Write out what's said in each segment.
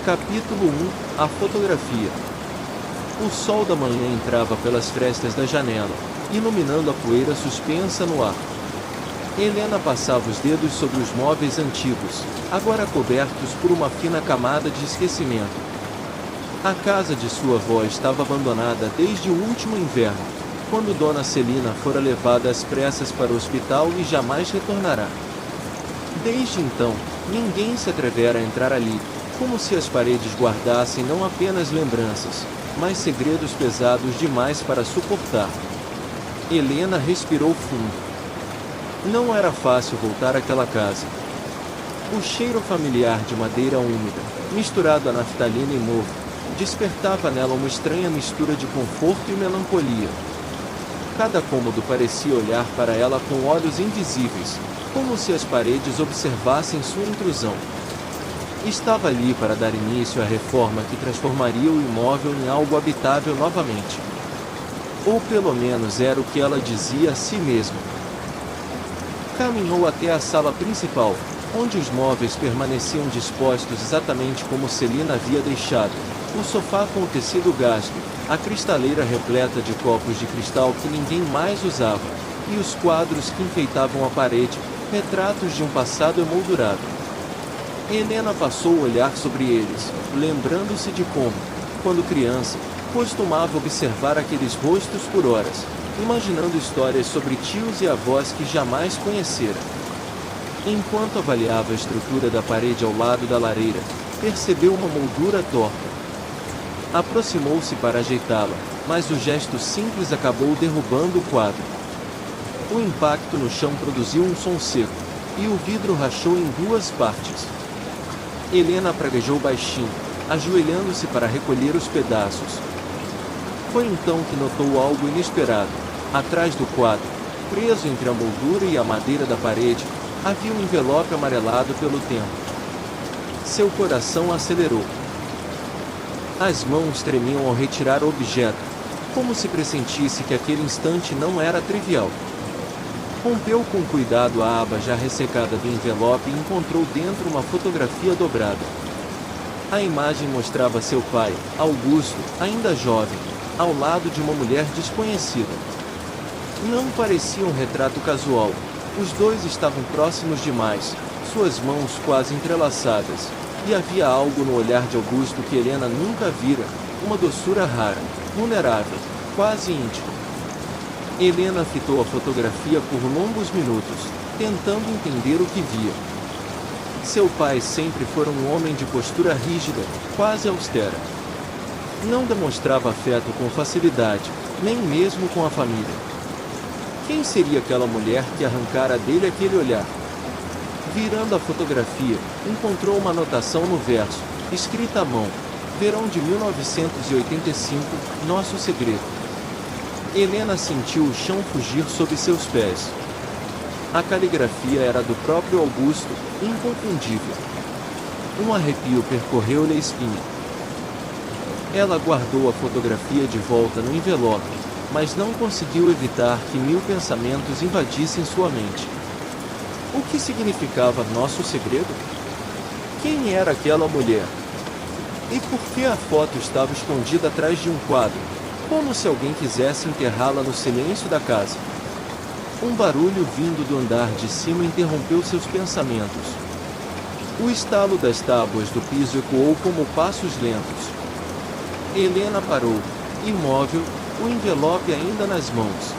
Capítulo 1 A fotografia. O sol da manhã entrava pelas frestas da janela, iluminando a poeira suspensa no ar. Helena passava os dedos sobre os móveis antigos, agora cobertos por uma fina camada de esquecimento. A casa de sua avó estava abandonada desde o último inverno, quando Dona Celina fora levada às pressas para o hospital e jamais retornará. Desde então, ninguém se atrevera a entrar ali, como se as paredes guardassem não apenas lembranças, mas segredos pesados demais para suportar. Helena respirou fundo. Não era fácil voltar àquela casa. O cheiro familiar de madeira úmida, misturado a naftalina e mofo, despertava nela uma estranha mistura de conforto e melancolia. Cada cômodo parecia olhar para ela com olhos invisíveis, como se as paredes observassem sua intrusão. Estava ali para dar início à reforma que transformaria o imóvel em algo habitável novamente. Ou pelo menos era o que ela dizia a si mesma. Caminhou até a sala principal, onde os móveis permaneciam dispostos exatamente como Celina havia deixado, o sofá com o tecido gasto, a cristaleira repleta de copos de cristal que ninguém mais usava, e os quadros que enfeitavam a parede, retratos de um passado emoldurado. Helena passou a olhar sobre eles, lembrando-se de como, quando criança, costumava observar aqueles rostos por horas, imaginando histórias sobre tios e avós que jamais conhecera. Enquanto avaliava a estrutura da parede ao lado da lareira, percebeu uma moldura torta. Aproximou-se para ajeitá-la, mas o gesto simples acabou derrubando o quadro. O impacto no chão produziu um som seco, e o vidro rachou em duas partes. Helena praguejou baixinho, ajoelhando-se para recolher os pedaços. Foi então que notou algo inesperado. Atrás do quadro, preso entre a moldura e a madeira da parede, havia um envelope amarelado pelo tempo. Seu coração acelerou. As mãos tremiam ao retirar o objeto, como se pressentisse que aquele instante não era trivial. Rompeu com cuidado a aba já ressecada do envelope e encontrou dentro uma fotografia dobrada. A imagem mostrava seu pai, Augusto, ainda jovem, ao lado de uma mulher desconhecida. Não parecia um retrato casual. Os dois estavam próximos demais, suas mãos quase entrelaçadas, e havia algo no olhar de Augusto que Helena nunca vira, uma doçura rara, vulnerável, quase íntima. Helena fitou a fotografia por longos minutos, tentando entender o que via. Seu pai sempre fora um homem de postura rígida, quase austera. Não demonstrava afeto com facilidade, nem mesmo com a família. Quem seria aquela mulher que arrancara dele aquele olhar? Virando a fotografia, encontrou uma anotação no verso, escrita à mão: Verão de 1985, nosso segredo. Helena sentiu o chão fugir sob seus pés. A caligrafia era do próprio Augusto, inconfundível. Um arrepio percorreu-lhe a espinha. Ela guardou a fotografia de volta no envelope, mas não conseguiu evitar que 1000 pensamentos invadissem sua mente. O que significava nosso segredo? Quem era aquela mulher? E por que a foto estava escondida atrás de um quadro, como se alguém quisesse enterrá-la no silêncio da casa? Um barulho vindo do andar de cima interrompeu seus pensamentos. O estalo das tábuas do piso ecoou como passos lentos. Helena parou, imóvel, o envelope ainda nas mãos.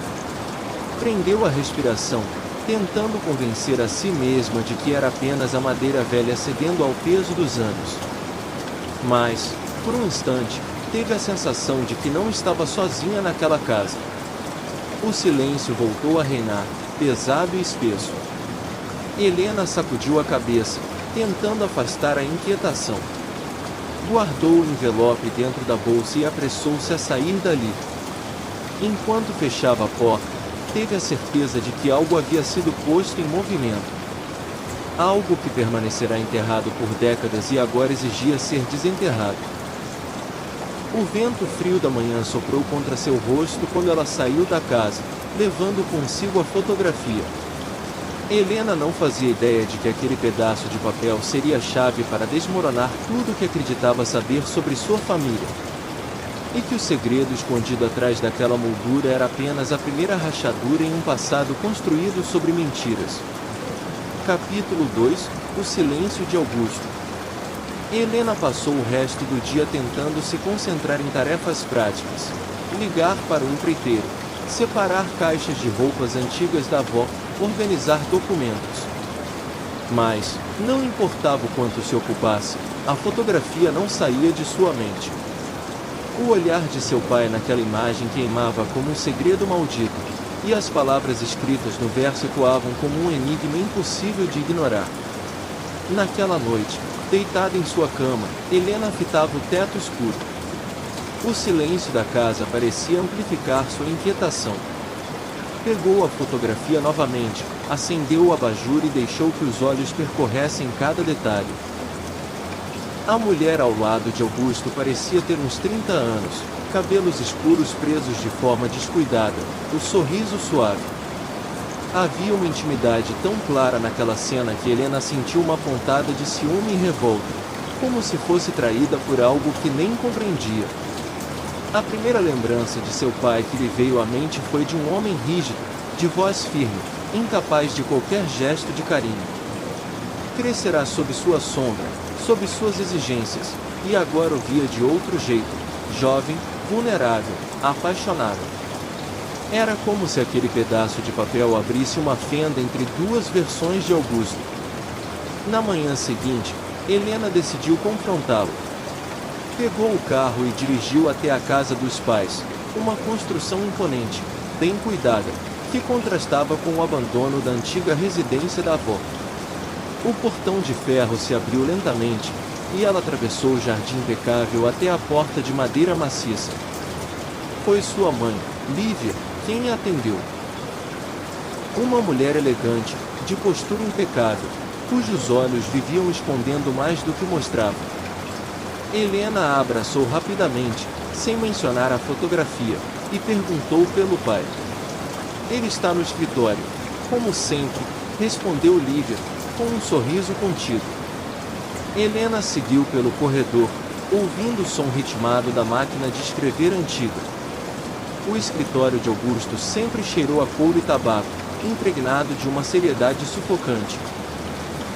Prendeu a respiração, tentando convencer a si mesma de que era apenas a madeira velha cedendo ao peso dos anos. Mas, por um instante, teve a sensação de que não estava sozinha naquela casa. O silêncio voltou a reinar, pesado e espesso. Helena sacudiu a cabeça, tentando afastar a inquietação. Guardou o envelope dentro da bolsa e apressou-se a sair dali. Enquanto fechava a porta, teve a certeza de que algo havia sido posto em movimento. Algo que permanecerá enterrado por décadas e agora exigia ser desenterrado. O vento frio da manhã soprou contra seu rosto quando ela saiu da casa, levando consigo a fotografia. Helena não fazia ideia de que aquele pedaço de papel seria a chave para desmoronar tudo o que acreditava saber sobre sua família. E que o segredo escondido atrás daquela moldura era apenas a primeira rachadura em um passado construído sobre mentiras. Capítulo 2 – O silêncio de Augusto. Helena passou o resto do dia tentando se concentrar em tarefas práticas. Ligar para o empreiteiro, separar caixas de roupas antigas da avó, organizar documentos. Mas, não importava o quanto se ocupasse, a fotografia não saía de sua mente. O olhar de seu pai naquela imagem queimava como um segredo maldito, e as palavras escritas no verso ecoavam como um enigma impossível de ignorar. Naquela noite, deitada em sua cama, Helena fitava o teto escuro. O silêncio da casa parecia amplificar sua inquietação. Pegou a fotografia novamente, acendeu o abajur e deixou que os olhos percorressem cada detalhe. A mulher ao lado de Augusto parecia ter uns 30 anos, cabelos escuros presos de forma descuidada, o sorriso suave. Havia uma intimidade tão clara naquela cena que Helena sentiu uma pontada de ciúme e revolta, como se fosse traída por algo que nem compreendia. A primeira lembrança de seu pai que lhe veio à mente foi de um homem rígido, de voz firme, incapaz de qualquer gesto de carinho. Crescerá sob sua sombra, sob suas exigências, e agora o via de outro jeito, jovem, vulnerável, apaixonado. Era como se aquele pedaço de papel abrisse uma fenda entre duas versões de Augusto. Na manhã seguinte, Helena decidiu confrontá-lo. Pegou o carro e dirigiu até a casa dos pais, uma construção imponente, bem cuidada, que contrastava com o abandono da antiga residência da avó. O portão de ferro se abriu lentamente, e ela atravessou o jardim impecável até a porta de madeira maciça. Foi sua mãe, Lívia, quem a atendeu. Uma mulher elegante, de postura impecável, cujos olhos viviam escondendo mais do que mostravam. Helena a abraçou rapidamente, sem mencionar a fotografia, e perguntou pelo pai. Ele está no escritório, como sempre, respondeu Lívia, com um sorriso contido. Helena seguiu pelo corredor, ouvindo o som ritmado da máquina de escrever antiga. O escritório de Augusto sempre cheirou a couro e tabaco, impregnado de uma seriedade sufocante.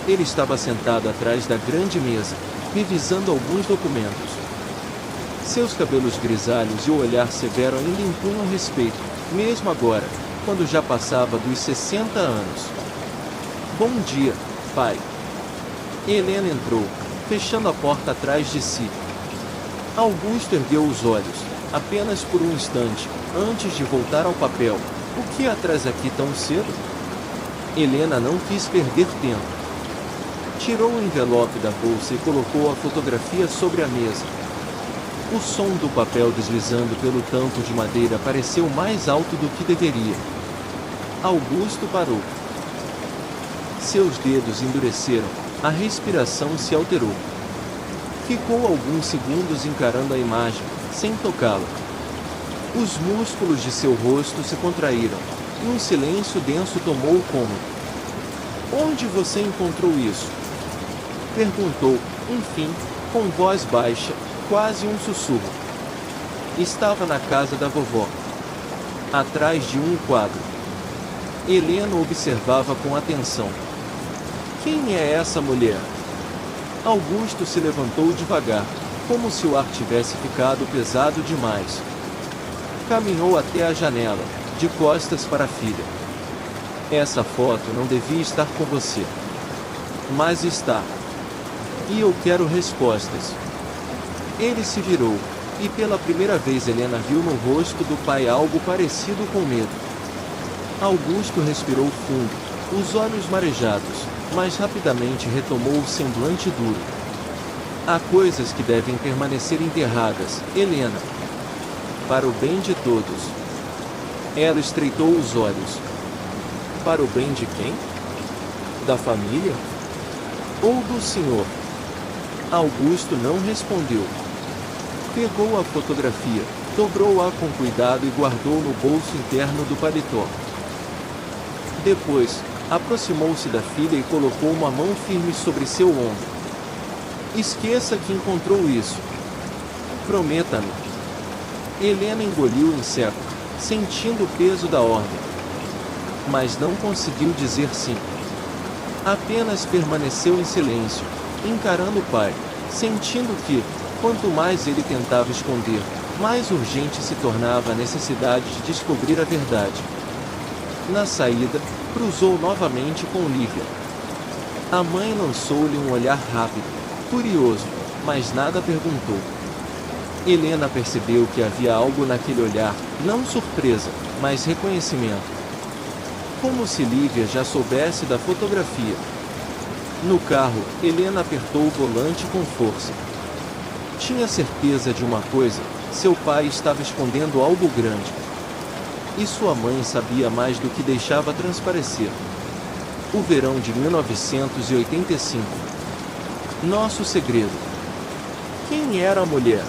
Ele estava sentado atrás da grande mesa, revisando alguns documentos. Seus cabelos grisalhos e o olhar severo ainda impunham respeito, mesmo agora, quando já passava dos 60 anos. Bom dia, pai. Helena entrou, fechando a porta atrás de si. Augusto ergueu os olhos, apenas por um instante, antes de voltar ao papel. O que a traz aqui tão cedo? Helena não quis perder tempo. Tirou o envelope da bolsa e colocou a fotografia sobre a mesa. O som do papel deslizando pelo tampo de madeira pareceu mais alto do que deveria. Augusto parou. Seus dedos endureceram, a respiração se alterou. Ficou alguns segundos encarando a imagem, sem tocá-la. Os músculos de seu rosto se contraíram, e um silêncio denso tomou o cômodo. Onde você encontrou isso? Perguntou, enfim, com voz baixa, quase um sussurro. Estava na casa da vovó, atrás de um quadro. Helena observava com atenção. Quem é essa mulher? Augusto se levantou devagar, como se o ar tivesse ficado pesado demais. Caminhou até a janela, de costas para a filha. Essa foto não devia estar com você. Mas está. E eu quero respostas. Ele se virou, e pela primeira vez Helena viu no rosto do pai algo parecido com medo. Augusto respirou fundo, os olhos marejados, mas rapidamente retomou o semblante duro. Há coisas que devem permanecer enterradas, Helena. Para o bem de todos. Ela estreitou os olhos. Para o bem de quem? Da família? Ou do senhor? Augusto não respondeu. Pegou a fotografia, dobrou-a com cuidado e guardou no bolso interno do paletó. Depois, Aproximou-se da filha e colocou uma mão firme sobre seu ombro. Esqueça que encontrou isso. Prometa-me. Helena engoliu em seco, sentindo o peso da ordem. Mas não conseguiu dizer sim. Apenas permaneceu em silêncio, encarando o pai, sentindo que, quanto mais ele tentava esconder, mais urgente se tornava a necessidade de descobrir a verdade. Na saída, cruzou novamente com Lívia. A mãe lançou-lhe um olhar rápido, curioso, mas nada perguntou. Helena percebeu que havia algo naquele olhar, não surpresa, mas reconhecimento. Como se Lívia já soubesse da fotografia. No carro, Helena apertou o volante com força. Tinha certeza de uma coisa: seu pai estava escondendo algo grande. E sua mãe sabia mais do que deixava transparecer. O verão de 1985. Nosso segredo. Quem era a mulher?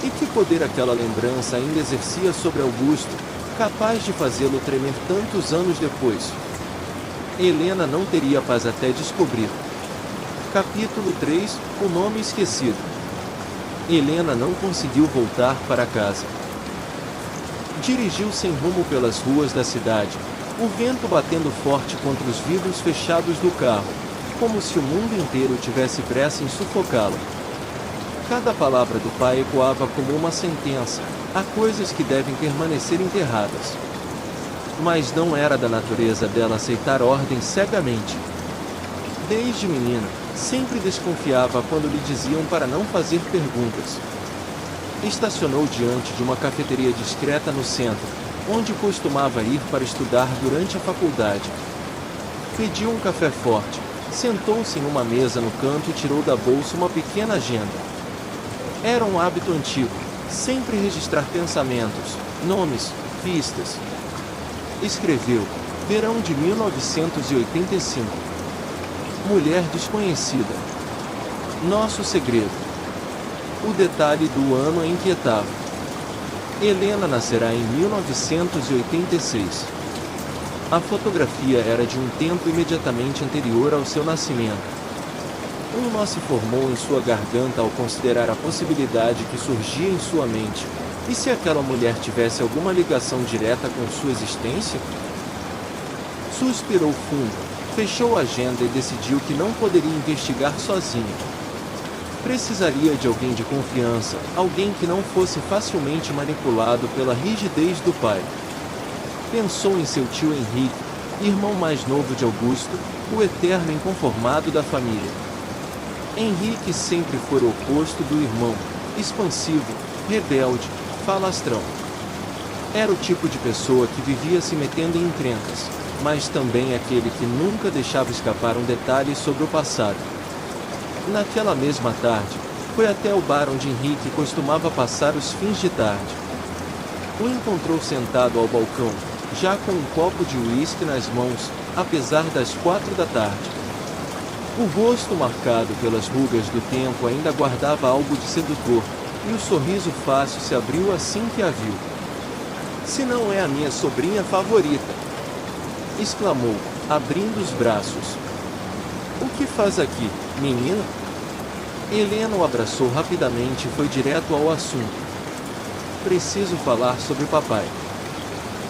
E que poder aquela lembrança ainda exercia sobre Augusto, capaz de fazê-lo tremer tantos anos depois? Helena não teria paz até descobrir. Capítulo 3 – O nome esquecido. Helena não conseguiu voltar para casa. Dirigiu sem rumo pelas ruas da cidade, o vento batendo forte contra os vidros fechados do carro, como se o mundo inteiro tivesse pressa em sufocá-la. Cada palavra do pai ecoava como uma sentença: há coisas que devem permanecer enterradas. Mas não era da natureza dela aceitar ordens cegamente. Desde menina, sempre desconfiava quando lhe diziam para não fazer perguntas. Estacionou diante de uma cafeteria discreta no centro, onde costumava ir para estudar durante a faculdade. Pediu um café forte, sentou-se em uma mesa no canto e tirou da bolsa uma pequena agenda. Era um hábito antigo, sempre registrar pensamentos, nomes, pistas. Escreveu: verão de 1985. Mulher desconhecida. Nosso segredo. O detalhe do ano a inquietava. Helena nascerá em 1986. A fotografia era de um tempo imediatamente anterior ao seu nascimento. Um nó se formou em sua garganta ao considerar a possibilidade que surgia em sua mente. E se aquela mulher tivesse alguma ligação direta com sua existência? Suspirou fundo, fechou a agenda e decidiu que não poderia investigar sozinho. Precisaria de alguém de confiança, alguém que não fosse facilmente manipulado pela rigidez do pai. Pensou em seu tio Henrique, irmão mais novo de Augusto, o eterno inconformado da família. Henrique sempre foi o oposto do irmão, expansivo, rebelde, falastrão. Era o tipo de pessoa que vivia se metendo em encrencas, mas também aquele que nunca deixava escapar um detalhe sobre o passado. Naquela mesma tarde, foi até o bar onde Henrique costumava passar os fins de tarde. O encontrou sentado ao balcão, já com um copo de uísque nas mãos, apesar das 4 da tarde. O rosto marcado pelas rugas do tempo ainda guardava algo de sedutor, e o sorriso fácil se abriu assim que a viu. "Se não é a minha sobrinha favorita!" exclamou, abrindo os braços. "O que faz aqui, menina?" Helena o abraçou rapidamente e foi direto ao assunto. "Preciso falar sobre papai."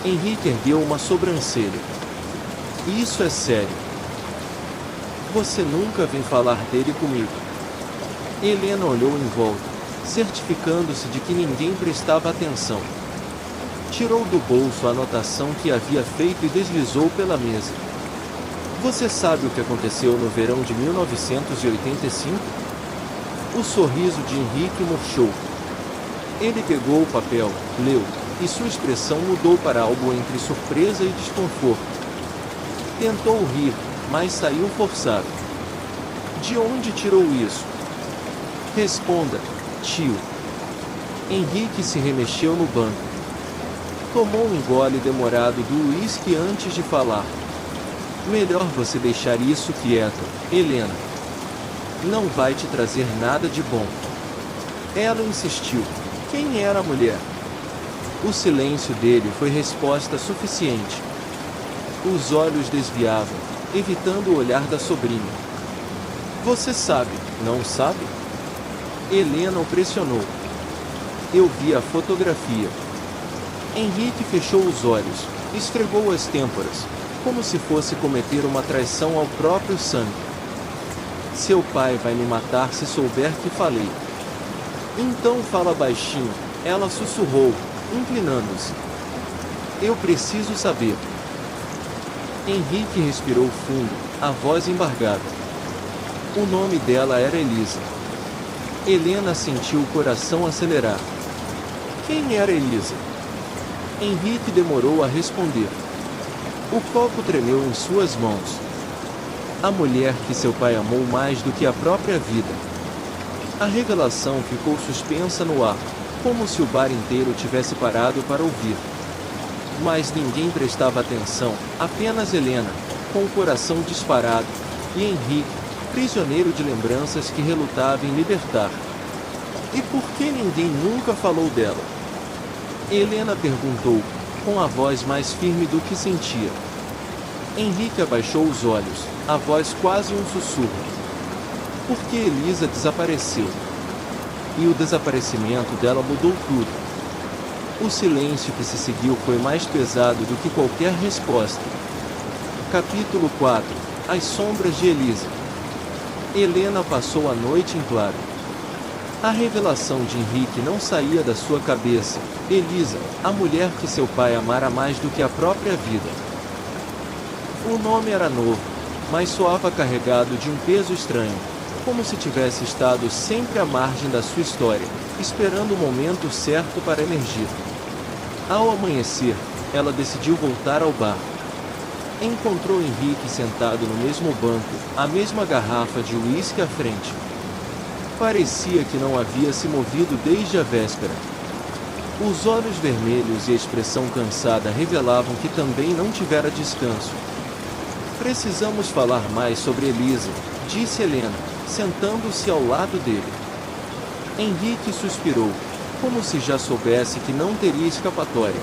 Henrique ergueu uma sobrancelha. "Isso é sério. Você nunca vem falar dele comigo." Helena olhou em volta, certificando-se de que ninguém prestava atenção. Tirou do bolso a anotação que havia feito e deslizou pela mesa. "Você sabe o que aconteceu no verão de 1985? O sorriso de Henrique murchou. Ele pegou o papel, leu, e sua expressão mudou para algo entre surpresa e desconforto. Tentou rir, mas saiu forçado. "De onde tirou isso?" "Responda, tio." Henrique se remexeu no banco. Tomou um engole demorado do uísque antes de falar. "Melhor você deixar isso quieto, Helena. Não vai te trazer nada de bom." Ela insistiu. Quem era a mulher? O silêncio dele foi resposta suficiente. Os olhos desviavam, evitando o olhar da sobrinha. Você sabe, não sabe? Helena o pressionou. Eu vi a fotografia. Henrique fechou os olhos, esfregou as têmporas, como se fosse cometer uma traição ao próprio sangue. Seu pai vai me matar se souber que falei. Então fala baixinho, ela sussurrou, inclinando-se. Eu preciso saber. Henrique respirou fundo, a voz embargada. O nome dela era Elisa. Helena sentiu o coração acelerar. Quem era Elisa? Henrique demorou a responder. O copo tremeu em suas mãos. A mulher que seu pai amou mais do que a própria vida. A revelação ficou suspensa no ar, como se o bar inteiro tivesse parado para ouvir. Mas ninguém prestava atenção, apenas Helena, com o coração disparado, e Henrique, prisioneiro de lembranças que relutava em libertar. E por que ninguém nunca falou dela? Helena perguntou, com a voz mais firme do que sentia. Henrique abaixou os olhos, a voz quase um sussurro. Porque Elisa desapareceu. E o desaparecimento dela mudou tudo. O silêncio que se seguiu foi mais pesado do que qualquer resposta. Capítulo 4. As sombras de Elisa. Helena passou a noite em claro. A revelação de Henrique não saía da sua cabeça. Elisa, a mulher que seu pai amara mais do que a própria vida. O nome era novo, mas soava carregado de um peso estranho, como se tivesse estado sempre à margem da sua história, esperando o momento certo para emergir. Ao amanhecer, ela decidiu voltar ao bar. Encontrou Henrique sentado no mesmo banco, a mesma garrafa de uísque à frente. Parecia que não havia se movido desde a véspera. Os olhos vermelhos e a expressão cansada revelavam que também não tivera descanso. Precisamos falar mais sobre Elisa, disse Helena, sentando-se ao lado dele. Henrique suspirou, como se já soubesse que não teria escapatória.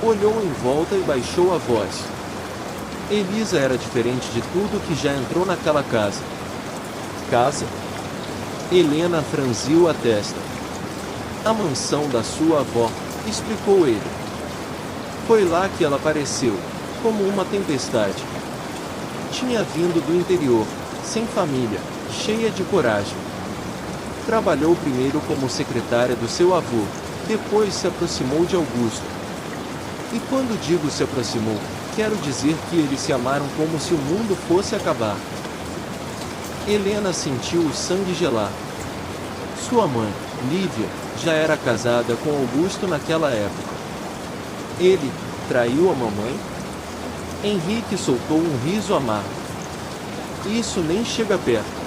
Olhou em volta e baixou a voz. Elisa era diferente de tudo que já entrou naquela casa. Casa? Helena franziu a testa. A mansão da sua avó, explicou ele. Foi lá que ela apareceu, como uma tempestade. Tinha vindo do interior, sem família, cheia de coragem. Trabalhou primeiro como secretária do seu avô, depois se aproximou de Augusto. E quando digo se aproximou, quero dizer que eles se amaram como se o mundo fosse acabar. Helena sentiu o sangue gelar. Sua mãe, Lívia, já era casada com Augusto naquela época. Ele traiu a mamãe? Henrique soltou um riso amargo. Isso nem chega perto.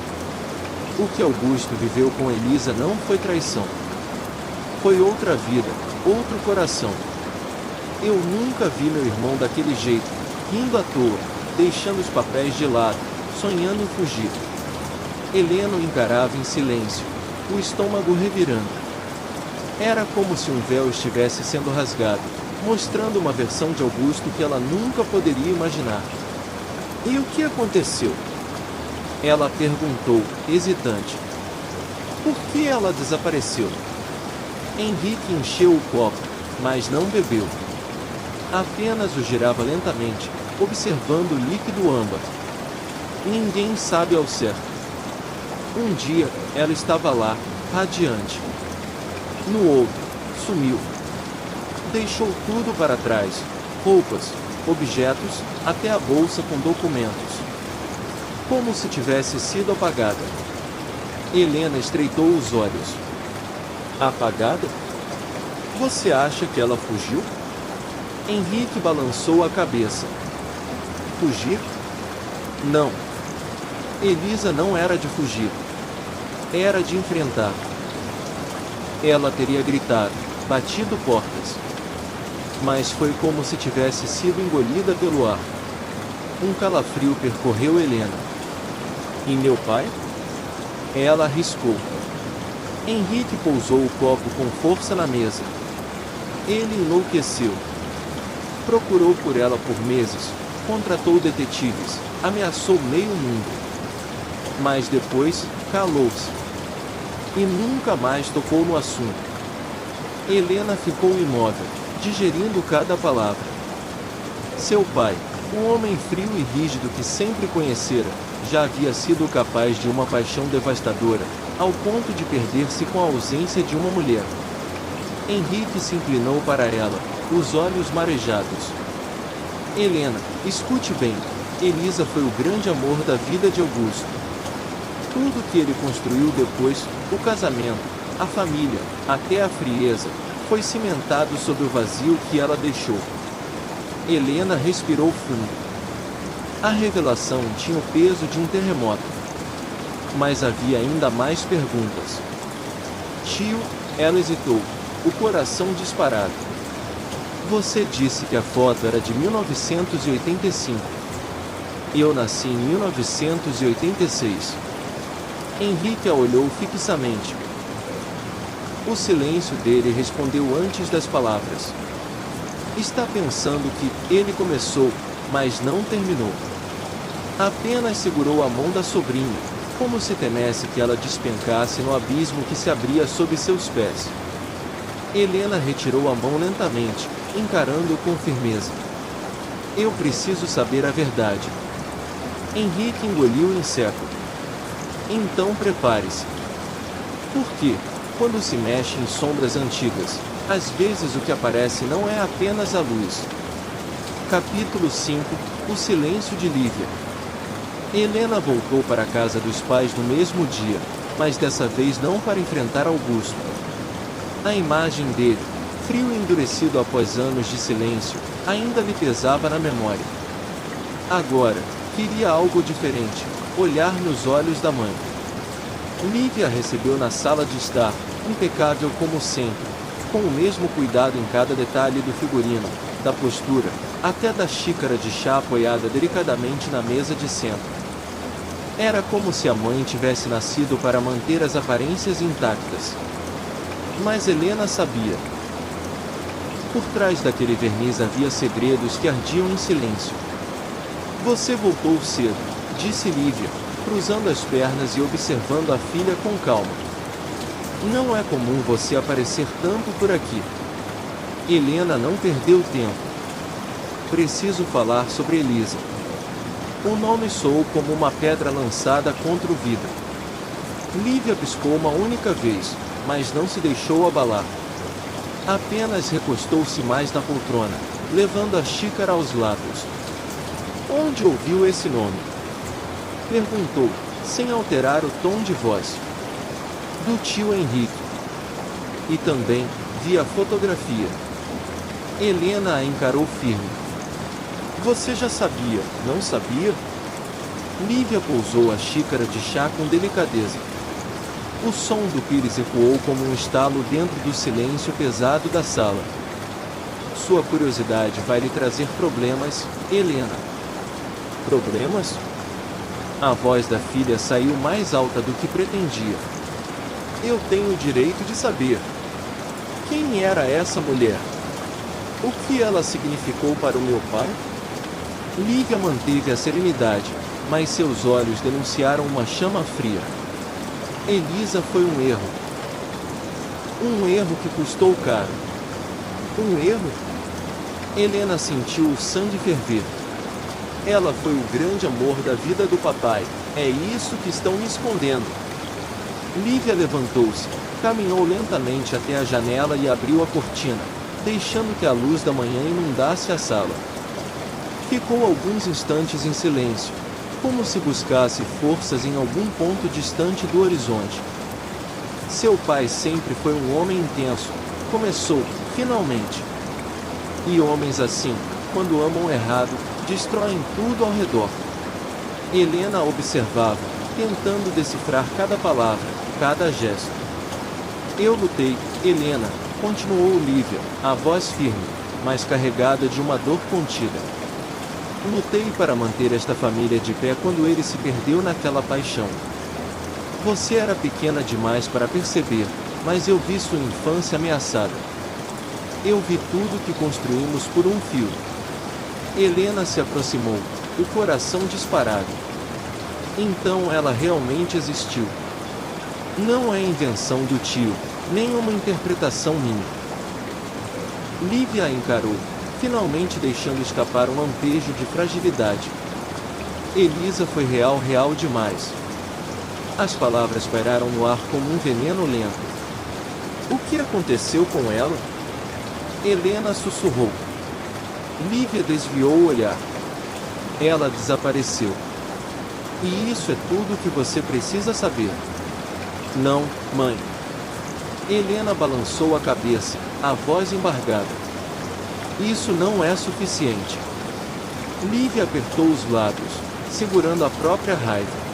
O que Augusto viveu com Elisa não foi traição. Foi outra vida, outro coração. Eu nunca vi meu irmão daquele jeito, rindo à toa, deixando os papéis de lado, sonhando em fugir. Helena o encarava em silêncio, o estômago revirando. Era como se um véu estivesse sendo rasgado, mostrando uma versão de Augusto que ela nunca poderia imaginar. E o que aconteceu? Ela perguntou, hesitante. Por que ela desapareceu? Henrique encheu o copo, mas não bebeu. Apenas o girava lentamente, observando o líquido âmbar. Ninguém sabe ao certo. Um dia, ela estava lá, radiante. No outro, sumiu. Deixou tudo para trás, roupas, objetos, até a bolsa com documentos. Como se tivesse sido apagada. Helena estreitou os olhos. Apagada? Você acha que ela fugiu? Henrique balançou a cabeça. Fugir? Não. Elisa não era de fugir. Era de enfrentar. Ela teria gritado, batido portas. Mas foi como se tivesse sido engolida pelo ar. Um calafrio percorreu Helena. E meu pai? Ela arriscou. Henrique pousou o copo com força na mesa. Ele enlouqueceu. Procurou por ela por meses, contratou detetives, ameaçou meio mundo. Mas depois, calou-se. E nunca mais tocou no assunto. Helena ficou imóvel, digerindo cada palavra. Seu pai, o homem frio e rígido que sempre conhecera, já havia sido capaz de uma paixão devastadora, ao ponto de perder-se com a ausência de uma mulher. Henrique se inclinou para ela, os olhos marejados. Helena, escute bem, Elisa foi o grande amor da vida de Augusto. Tudo que ele construiu depois, o casamento, a família, até a frieza, foi cimentado sobre o vazio que ela deixou. Helena respirou fundo. A revelação tinha o peso de um terremoto. Mas havia ainda mais perguntas. Tio, ela hesitou, o coração disparado. Você disse que a foto era de 1985. Eu nasci em 1986. Henrique a olhou fixamente. O silêncio dele respondeu antes das palavras. Está pensando que ele começou, mas não terminou. Apenas segurou a mão da sobrinha, como se temesse que ela despencasse no abismo que se abria sob seus pés. Helena retirou a mão lentamente, encarando-o com firmeza. Eu preciso saber a verdade. Henrique engoliu em seco. Então prepare-se. Porque, quando se mexe em sombras antigas, às vezes o que aparece não é apenas a luz. Capítulo 5 – O silêncio de Lívia. Helena voltou para a casa dos pais no mesmo dia, mas dessa vez não para enfrentar Augusto. A imagem dele, frio e endurecido após anos de silêncio, ainda lhe pesava na memória. Agora, queria algo diferente, olhar nos olhos da mãe. Lívia a recebeu na sala de estar, impecável como sempre, com o mesmo cuidado em cada detalhe do figurino, da postura, até da xícara de chá apoiada delicadamente na mesa de centro. Era como se a mãe tivesse nascido para manter as aparências intactas. Mas Helena sabia. Por trás daquele verniz havia segredos que ardiam em silêncio. Você voltou cedo, disse Lívia, cruzando as pernas e observando a filha com calma. Não é comum você aparecer tanto por aqui. Helena não perdeu tempo. Preciso falar sobre Elisa. O nome soou como uma pedra lançada contra o vidro. Lívia piscou uma única vez, mas não se deixou abalar. Apenas recostou-se mais na poltrona, levando a xícara aos lábios. Onde ouviu esse nome? Perguntou, sem alterar o tom de voz. Do tio Henrique. E também, vi a fotografia. Helena a encarou firme. Você já sabia, não sabia? Lívia pousou a xícara de chá com delicadeza. O som do pires ecoou como um estalo dentro do silêncio pesado da sala. Sua curiosidade vai lhe trazer problemas, Helena. Problemas? A voz da filha saiu mais alta do que pretendia. Eu tenho o direito de saber. Quem era essa mulher? O que ela significou para o meu pai? Lívia manteve a serenidade, mas seus olhos denunciaram uma chama fria. Elisa foi um erro. Um erro que custou caro. Um erro? Helena sentiu o sangue ferver. Ela foi o grande amor da vida do papai, é isso que estão me escondendo. Lívia levantou-se, caminhou lentamente até a janela e abriu a cortina, deixando que a luz da manhã inundasse a sala. Ficou alguns instantes em silêncio, como se buscasse forças em algum ponto distante do horizonte. Seu pai sempre foi um homem intenso, começou, finalmente. E homens assim, quando amam errado, destroem tudo ao redor. Helena observava, tentando decifrar cada palavra, cada gesto. Eu lutei, Helena, continuou Lívia, a voz firme, mas carregada de uma dor contida. Lutei para manter esta família de pé quando ele se perdeu naquela paixão. Você era pequena demais para perceber, mas eu vi sua infância ameaçada. Eu vi tudo que construímos por um fio. Helena se aproximou, o coração disparado. Então ela realmente existiu. Não é invenção do tio, nem uma interpretação minha. Lívia a encarou, finalmente deixando escapar um lampejo de fragilidade. Elisa foi real demais. As palavras pairaram no ar como um veneno lento. O que aconteceu com ela? Helena sussurrou. Lívia desviou o olhar. Ela desapareceu. E isso é tudo o que você precisa saber. Não, mãe. Helena balançou a cabeça, a voz embargada. Isso não é suficiente. Lívia apertou os lábios, segurando a própria raiva.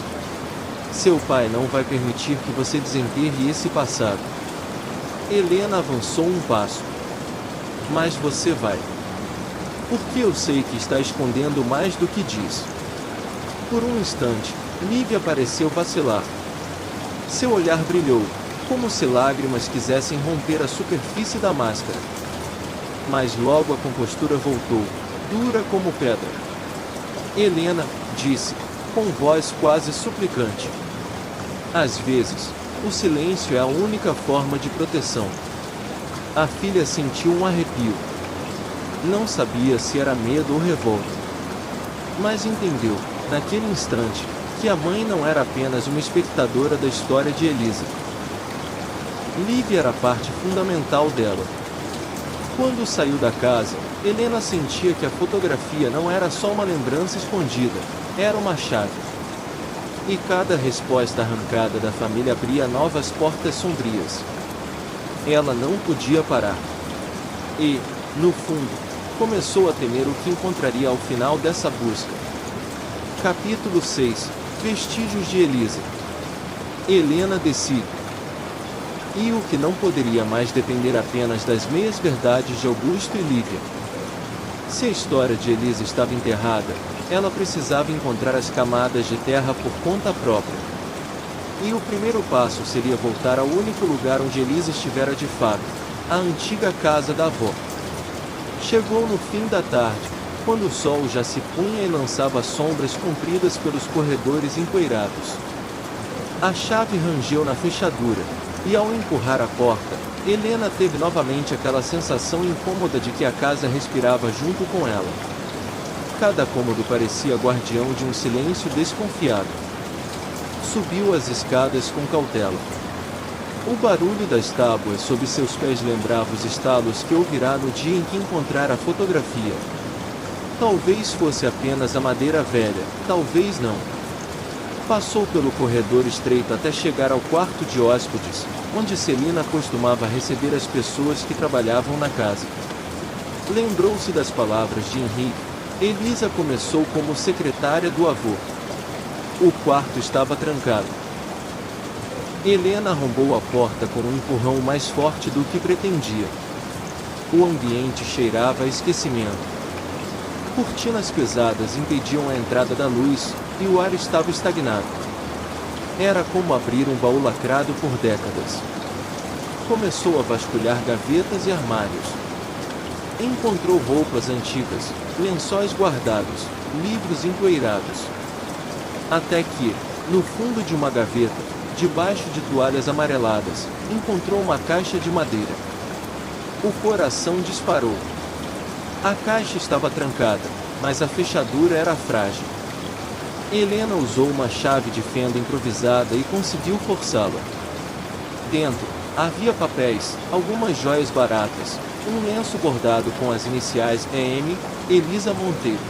Seu pai não vai permitir que você desenterre esse passado. Helena avançou um passo. Mas você vai. Porque eu sei que está escondendo mais do que diz. Por um instante, Lívia pareceu vacilar. Seu olhar brilhou, como se lágrimas quisessem romper a superfície da máscara. Mas logo a compostura voltou, dura como pedra. Helena, disse, com voz quase suplicante. Às vezes, o silêncio é a única forma de proteção. A filha sentiu um arrepio. Não sabia se era medo ou revolta. Mas entendeu, naquele instante, que a mãe não era apenas uma espectadora da história de Elisa. Lívia era parte fundamental dela. Quando saiu da casa, Helena sentia que a fotografia não era só uma lembrança escondida, era uma chave. E cada resposta arrancada da família abria novas portas sombrias. Ela não podia parar. E, no fundo, começou a temer o que encontraria ao final dessa busca. Capítulo 6 – Vestígios de Elisa. Helena decide. E o que não poderia mais depender apenas das meias-verdades de Augusto e Lívia. Se a história de Elisa estava enterrada, ela precisava encontrar as camadas de terra por conta própria. E o primeiro passo seria voltar ao único lugar onde Elisa estivera de fato, a antiga casa da avó. Chegou no fim da tarde, quando o sol já se punha e lançava sombras compridas pelos corredores empoeirados. A chave rangeu na fechadura, e ao empurrar a porta, Helena teve novamente aquela sensação incômoda de que a casa respirava junto com ela. Cada cômodo parecia guardião de um silêncio desconfiado. Subiu as escadas com cautela. O barulho das tábuas sob seus pés lembrava os estalos que ouvirá no dia em que encontrar a fotografia. Talvez fosse apenas a madeira velha, talvez não. Passou pelo corredor estreito até chegar ao quarto de hóspedes, onde Celina costumava receber as pessoas que trabalhavam na casa. Lembrou-se das palavras de Henrique. Elisa começou como secretária do avô. O quarto estava trancado. Helena arrombou a porta com um empurrão mais forte do que pretendia. O ambiente cheirava a esquecimento. Cortinas pesadas impediam a entrada da luz, e o ar estava estagnado. Era como abrir um baú lacrado por décadas. Começou a vasculhar gavetas e armários. Encontrou roupas antigas, lençóis guardados, livros empoeirados. Até que, no fundo de uma gaveta, debaixo de toalhas amareladas, encontrou uma caixa de madeira. O coração disparou. A caixa estava trancada, mas a fechadura era frágil. Helena usou uma chave de fenda improvisada e conseguiu forçá-la. Dentro, havia papéis, algumas joias baratas, um lenço bordado com as iniciais EM, Elisa Monteiro.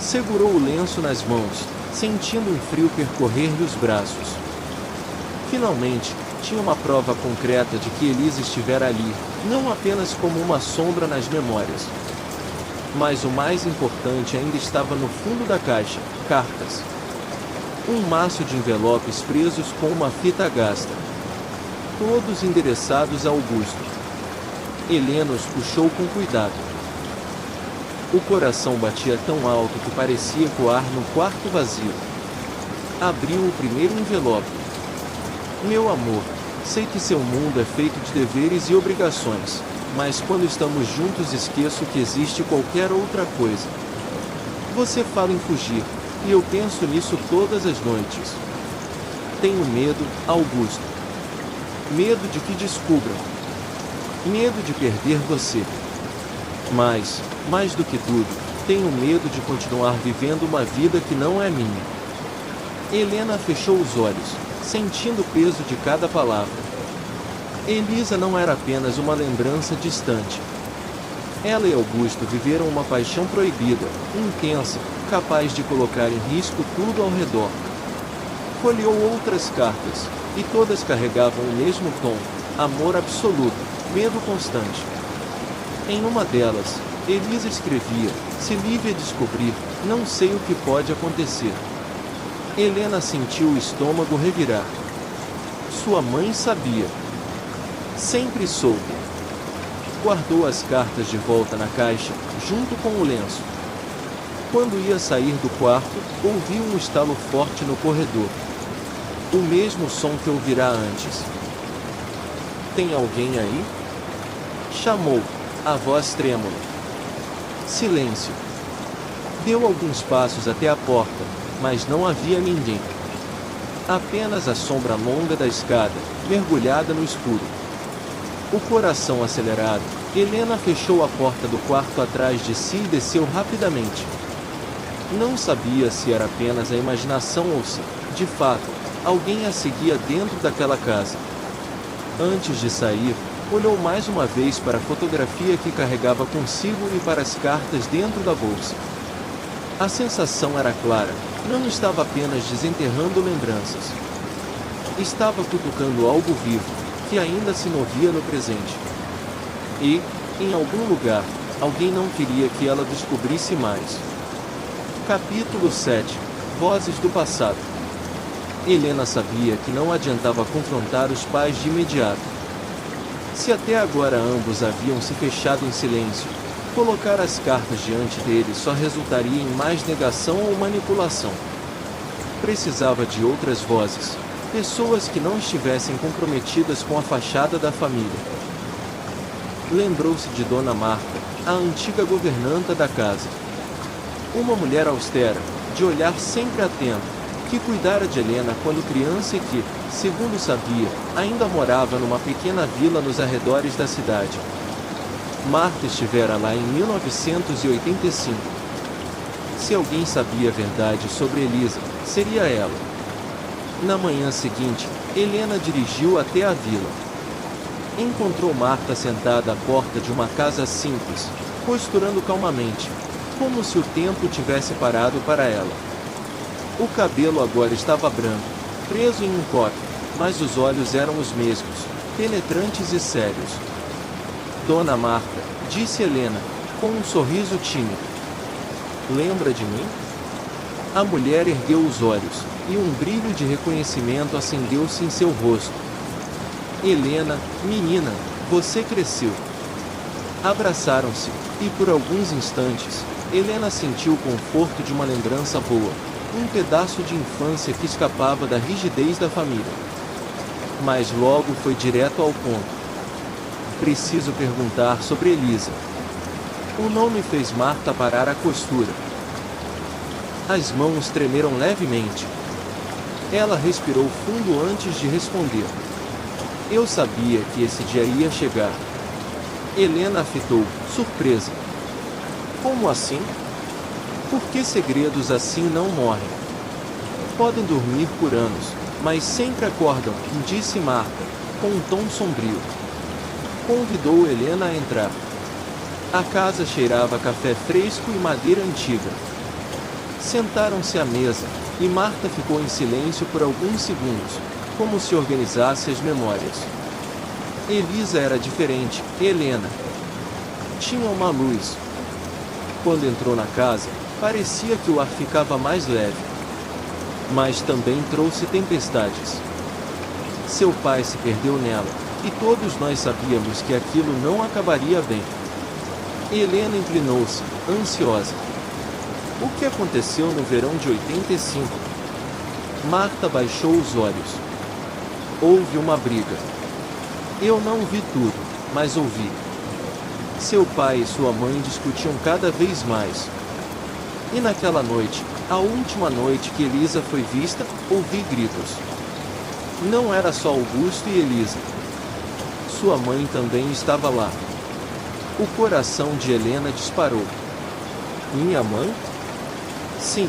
Segurou o lenço nas mãos, sentindo um frio percorrer-lhe os braços. Finalmente, tinha uma prova concreta de que Elisa estivera ali, não apenas como uma sombra nas memórias. Mas o mais importante ainda estava no fundo da caixa: cartas. Um maço de envelopes presos com uma fita gasta. Todos endereçados a Augusto. Helena os puxou com cuidado. O coração batia tão alto que parecia ecoar no quarto vazio. Abriu o primeiro envelope. Meu amor, sei que seu mundo é feito de deveres e obrigações. mas quando estamos juntos esqueço que existe qualquer outra coisa. Você fala em fugir, e eu penso nisso todas as noites. Tenho medo, Augusto. Medo de que descubram. Medo de perder você. Mas, mais do que tudo, tenho medo de continuar vivendo uma vida que não é minha. Helena fechou os olhos, sentindo o peso de cada palavra. Elisa não era apenas uma lembrança distante. Ela e Augusto viveram uma paixão proibida, intensa, capaz de colocar em risco tudo ao redor. Folheou outras cartas, e todas carregavam o mesmo tom: amor absoluto, medo constante. Em uma delas, Elisa escrevia: se Lívia descobrir, não sei o que pode acontecer. Helena sentiu o estômago revirar. Sua mãe sabia. Sempre soube. Guardou as cartas de volta na caixa, junto com o lenço. Quando ia sair do quarto, ouviu um estalo forte no corredor. O mesmo som que ouvirá antes. Tem alguém aí? Chamou, a voz trêmula. Silêncio. Deu alguns passos até a porta, mas não havia ninguém. Apenas a sombra longa da escada, mergulhada no escuro. O coração acelerado, Helena fechou a porta do quarto atrás de si e desceu rapidamente. Não sabia se era apenas a imaginação ou se, de fato, alguém a seguia dentro daquela casa. Antes de sair, olhou mais uma vez para a fotografia que carregava consigo e para as cartas dentro da bolsa. A sensação era clara, não estava apenas desenterrando lembranças. Estava cutucando algo vivo, que ainda se movia no presente. E, em algum lugar, alguém não queria que ela descobrisse mais. Capítulo 7. Vozes do passado. Helena sabia que não adiantava confrontar os pais de imediato. Se até agora ambos haviam se fechado em silêncio, colocar as cartas diante deles só resultaria em mais negação ou manipulação. Precisava de outras vozes, pessoas que não estivessem comprometidas com a fachada da família. Lembrou-se de Dona Marta, a antiga governanta da casa. Uma mulher austera, de olhar sempre atento, que cuidara de Helena quando criança e que, segundo sabia, ainda morava numa pequena vila nos arredores da cidade. Marta estivera lá em 1985. Se alguém sabia a verdade sobre Elisa, seria ela. Na manhã seguinte, Helena dirigiu até a vila. Encontrou Marta sentada à porta de uma casa simples, costurando calmamente, como se o tempo tivesse parado para ela. O cabelo agora estava branco, preso em um coque, mas os olhos eram os mesmos, penetrantes e sérios. Dona Marta, disse Helena, com um sorriso tímido. Lembra de mim? A mulher ergueu os olhos, e um brilho de reconhecimento acendeu-se em seu rosto. Helena, menina, você cresceu. Abraçaram-se, e por alguns instantes, Helena sentiu o conforto de uma lembrança boa, um pedaço de infância que escapava da rigidez da família. Mas logo foi direto ao ponto. Preciso perguntar sobre Elisa. O nome fez Marta parar a costura. As mãos tremeram levemente. Ela respirou fundo antes de responder. Eu sabia que esse dia ia chegar. Helena a fitou, surpresa. Como assim? Por que segredos assim não morrem? Podem dormir por anos, mas sempre acordam, disse Marta, com um tom sombrio. Convidou Helena a entrar. A casa cheirava a café fresco e madeira antiga. Sentaram-se à mesa, e Marta ficou em silêncio por alguns segundos, como se organizasse as memórias. Elisa era diferente, Helena. Tinha uma luz. Quando entrou na casa, parecia que o ar ficava mais leve. Mas também trouxe tempestades. Seu pai se perdeu nela, e todos nós sabíamos que aquilo não acabaria bem. Helena inclinou-se, ansiosa. O que aconteceu no verão de 85? Marta baixou os olhos. Houve uma briga. Eu não vi tudo, mas ouvi. Seu pai e sua mãe discutiam cada vez mais. E naquela noite, a última noite que Elisa foi vista, ouvi gritos. Não era só Augusto e Elisa. Sua mãe também estava lá. O coração de Helena disparou. Minha mãe? Sim.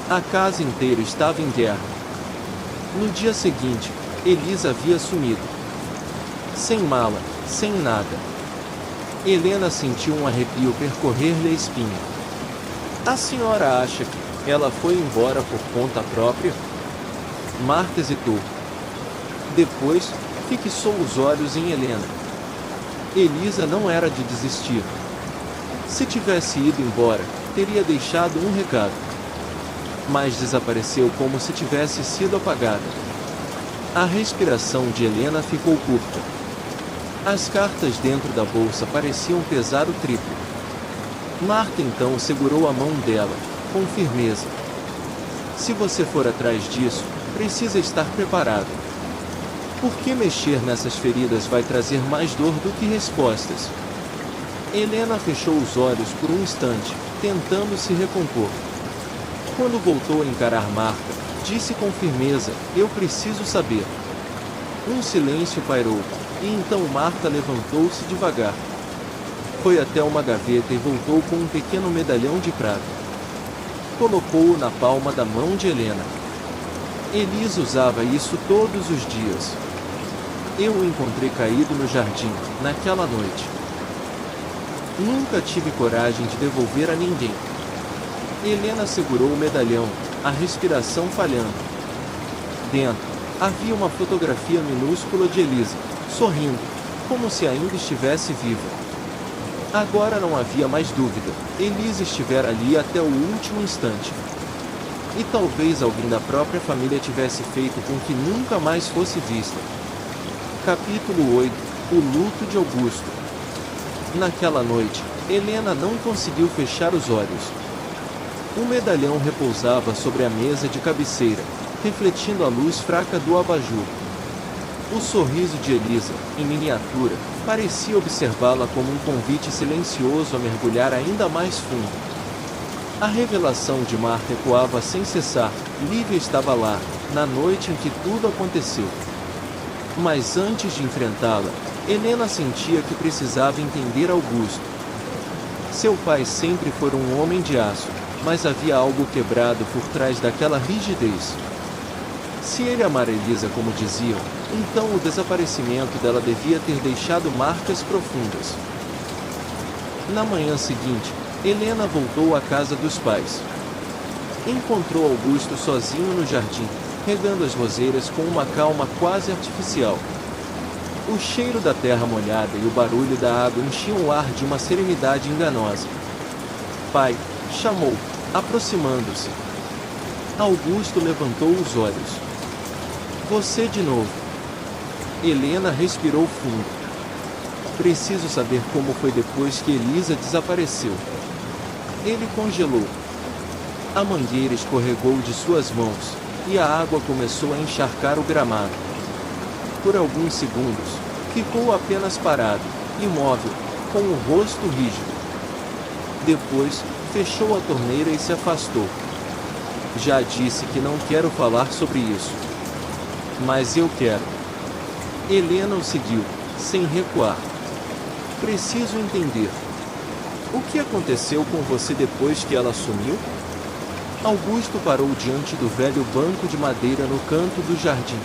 A casa inteira estava em guerra. No dia seguinte, Elisa havia sumido. Sem mala, sem nada. Helena sentiu um arrepio percorrer-lhe a espinha. A senhora acha que ela foi embora por conta própria? Marta hesitou. Depois, fixou os olhos em Helena. Elisa não era de desistir. Se tivesse ido embora, teria deixado um recado. Mas desapareceu como se tivesse sido apagada. A respiração de Helena ficou curta. As cartas dentro da bolsa pareciam pesar o triplo. Marta então segurou a mão dela, com firmeza. Se você for atrás disso, precisa estar preparado. Por que mexer nessas feridas vai trazer mais dor do que respostas? Helena fechou os olhos por um instante, tentando se recompor. Quando voltou a encarar Marta, disse com firmeza: eu preciso saber. Um silêncio pairou, e então Marta levantou-se devagar. Foi até uma gaveta e voltou com um pequeno medalhão de prata. Colocou-o na palma da mão de Helena. Elisa usava isso todos os dias. Eu o encontrei caído no jardim, naquela noite. Nunca tive coragem de devolver a ninguém. Helena segurou o medalhão, a respiração falhando. Dentro, havia uma fotografia minúscula de Elisa, sorrindo, como se ainda estivesse viva. Agora não havia mais dúvida, Elisa estivera ali até o último instante. E talvez alguém da própria família tivesse feito com que nunca mais fosse vista. Capítulo 8 – O luto de Augusto. Naquela noite, Helena não conseguiu fechar os olhos. O medalhão repousava sobre a mesa de cabeceira, refletindo a luz fraca do abajur. O sorriso de Elisa, em miniatura, parecia observá-la como um convite silencioso a mergulhar ainda mais fundo. A revelação de Marta ecoava sem cessar. Lívia estava lá, na noite em que tudo aconteceu. Mas antes de enfrentá-la, Helena sentia que precisava entender Augusto. Seu pai sempre foi um homem de aço, mas havia algo quebrado por trás daquela rigidez. Se ele amara Elisa como diziam, então o desaparecimento dela devia ter deixado marcas profundas. Na manhã seguinte, Helena voltou à casa dos pais. Encontrou Augusto sozinho no jardim, regando as roseiras com uma calma quase artificial. O cheiro da terra molhada e o barulho da água enchiam o ar de uma serenidade enganosa. Pai, chamou, aproximando-se. Augusto levantou os olhos. Você de novo. Helena respirou fundo. Preciso saber como foi depois que Elisa desapareceu. Ele congelou. A mangueira escorregou de suas mãos, e a água começou a encharcar o gramado. Por alguns segundos, ficou apenas parado, imóvel, com o rosto rígido. Depois, fechou a torneira e se afastou. Já disse que não quero falar sobre isso. Mas eu quero. Helena o seguiu, sem recuar. Preciso entender. O que aconteceu com você depois que ela sumiu? Augusto parou diante do velho banco de madeira no canto do jardim.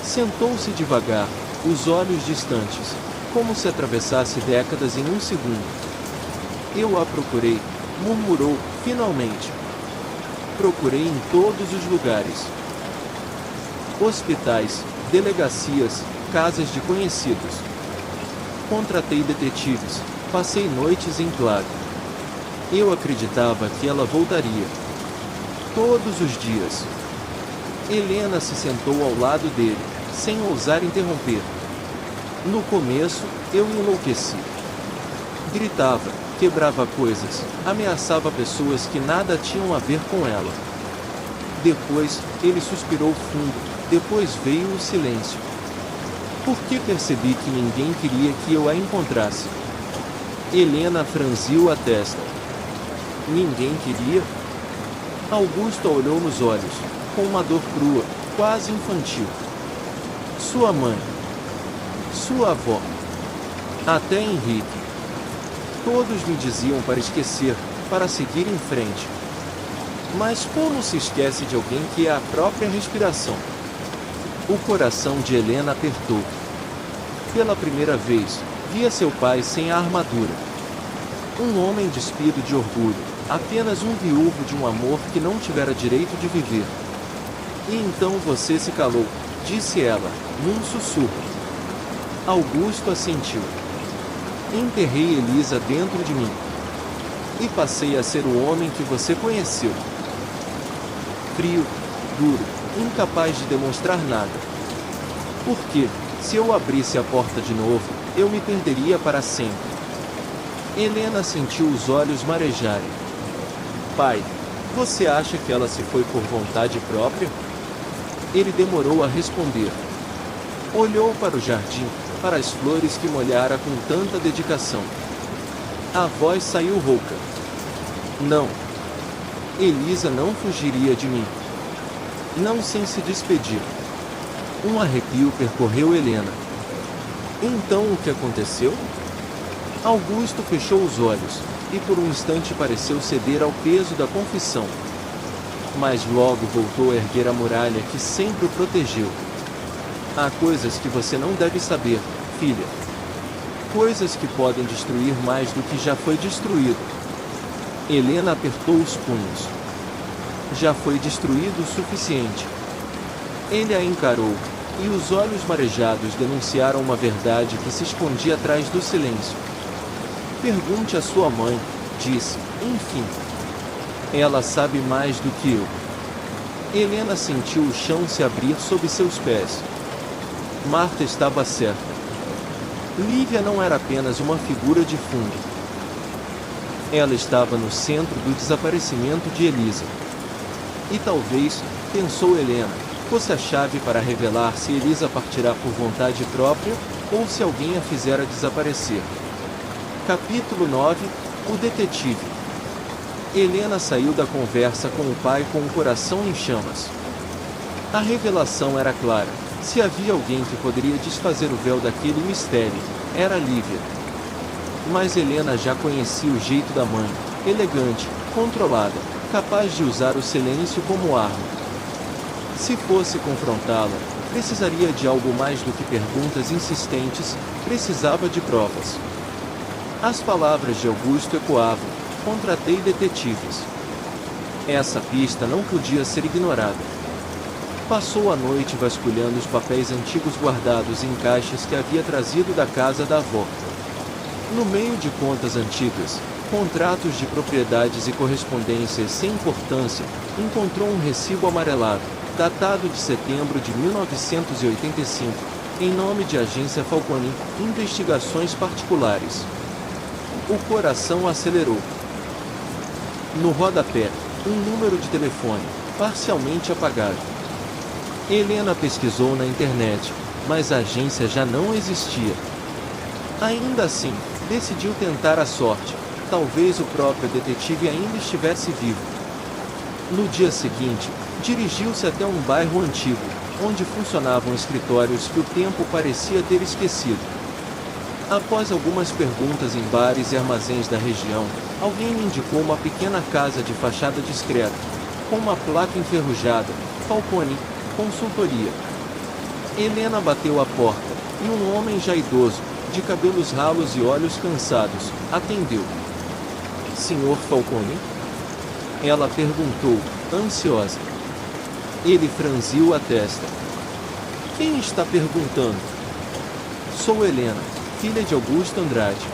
Sentou-se devagar, os olhos distantes, como se atravessasse décadas em um segundo. Eu a procurei, murmurou, finalmente. Procurei em todos os lugares. Hospitais, delegacias, casas de conhecidos. Contratei detetives, passei noites em claro. Eu acreditava que ela voltaria. Todos os dias. Helena se sentou ao lado dele, sem ousar interromper. No começo, eu enlouqueci. Gritava, quebrava coisas, ameaçava pessoas que nada tinham a ver com ela. Depois, ele suspirou fundo, depois veio o silêncio. Porque percebi que ninguém queria que eu a encontrasse. Helena franziu a testa. Ninguém queria? Augusto a olhou nos olhos, com uma dor crua, quase infantil. Sua mãe. Sua avó. Até Henrique. Todos me diziam para esquecer, para seguir em frente. Mas como se esquece de alguém que é a própria respiração? O coração de Helena apertou. Pela primeira vez, via seu pai sem a armadura. Um homem despido de orgulho, apenas um viúvo de um amor que não tivera direito de viver. E então você se calou, disse ela, num sussurro. Augusto assentiu. Enterrei Elisa dentro de mim. E passei a ser o homem que você conheceu. Frio, duro, incapaz de demonstrar nada. Porque, se eu abrisse a porta de novo, eu me perderia para sempre. Helena sentiu os olhos marejarem. Pai, você acha que ela se foi por vontade própria? Ele demorou a responder. Olhou para o jardim, para as flores que molhara com tanta dedicação. A voz saiu rouca. Não. Elisa não fugiria de mim. Não sem se despedir. Um arrepio percorreu Helena. Então o que aconteceu? Augusto fechou os olhos, e por um instante pareceu ceder ao peso da confissão. Mas logo voltou a erguer a muralha que sempre o protegeu. Há coisas que você não deve saber, filha. Coisas que podem destruir mais do que já foi destruído. Helena apertou os punhos. Já foi destruído o suficiente. Ele a encarou, e os olhos marejados denunciaram uma verdade que se escondia atrás do silêncio. Pergunte à sua mãe, disse, enfim. Ela sabe mais do que eu. Helena sentiu o chão se abrir sob seus pés. Marta estava certa. Lívia não era apenas uma figura de fundo. Ela estava no centro do desaparecimento de Elisa. E talvez, pensou Helena, fosse a chave para revelar se Elisa partirá por vontade própria, ou se alguém a fizera desaparecer. Capítulo 9 – O detetive. Helena saiu da conversa com o pai com o coração em chamas. A revelação era clara. Se havia alguém que poderia desfazer o véu daquele mistério, era Lívia. Mas Helena já conhecia o jeito da mãe, elegante, controlada, capaz de usar o silêncio como arma. Se fosse confrontá-la, precisaria de algo mais do que perguntas insistentes, precisava de provas. As palavras de Augusto ecoavam: contratei detetives. Essa pista não podia ser ignorada. Passou a noite vasculhando os papéis antigos guardados em caixas que havia trazido da casa da avó. No meio de contas antigas, contratos de propriedades e correspondências sem importância, encontrou um recibo amarelado, datado de setembro de 1985, em nome de Agência Falconi, Investigações Particulares. O coração acelerou. No rodapé, um número de telefone, parcialmente apagado. Helena pesquisou na internet, mas a agência já não existia. Ainda assim, decidiu tentar a sorte. Talvez o próprio detetive ainda estivesse vivo. No dia seguinte, dirigiu-se até um bairro antigo, onde funcionavam escritórios que o tempo parecia ter esquecido. Após algumas perguntas em bares e armazéns da região, alguém me indicou uma pequena casa de fachada discreta, com uma placa enferrujada, Falconi, consultoria. Helena bateu à porta, e um homem já idoso, de cabelos ralos e olhos cansados, atendeu. Senhor Falconi? Ela perguntou, ansiosa. Ele franziu a testa. Quem está perguntando? Sou Helena, filha de Augusto Andrade.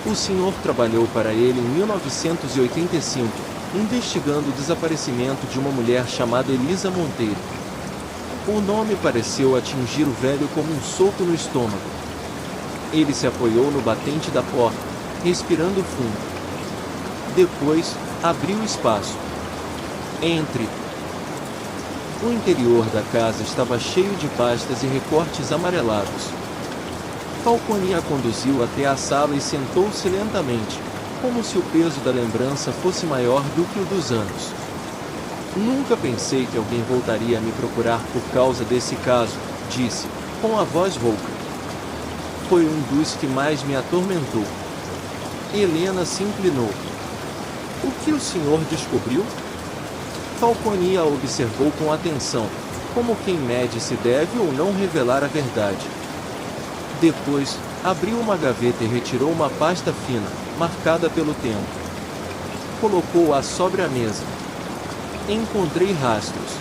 O senhor trabalhou para ele em 1985, investigando o desaparecimento de uma mulher chamada Elisa Monteiro. O nome pareceu atingir o velho como um soco no estômago. Ele se apoiou no batente da porta, respirando fundo. Depois, abriu espaço. Entre. O interior da casa estava cheio de pastas e recortes amarelados. Falcone a conduziu até a sala e sentou-se lentamente, como se o peso da lembrança fosse maior do que o dos anos. Nunca pensei que alguém voltaria a me procurar por causa desse caso, disse, com a voz rouca. Foi um dos que mais me atormentou. Helena se inclinou. O que o senhor descobriu? Falcone a observou com atenção, como quem mede se deve ou não revelar a verdade. Depois, abriu uma gaveta e retirou uma pasta fina, marcada pelo tempo. Colocou-a sobre a mesa. Encontrei rastros.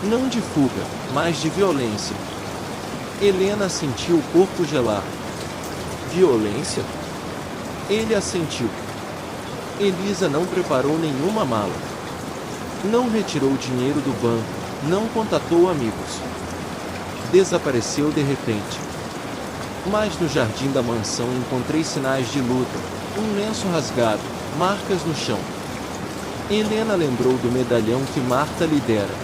Não de fuga, mas de violência. Helena sentiu o corpo gelar. Violência? Ele assentiu. Elisa não preparou nenhuma mala. Não retirou dinheiro do banco, não contatou amigos. Desapareceu de repente. Mas no jardim da mansão encontrei sinais de luta, um lenço rasgado, marcas no chão. Helena lembrou do medalhão que Marta lhe dera.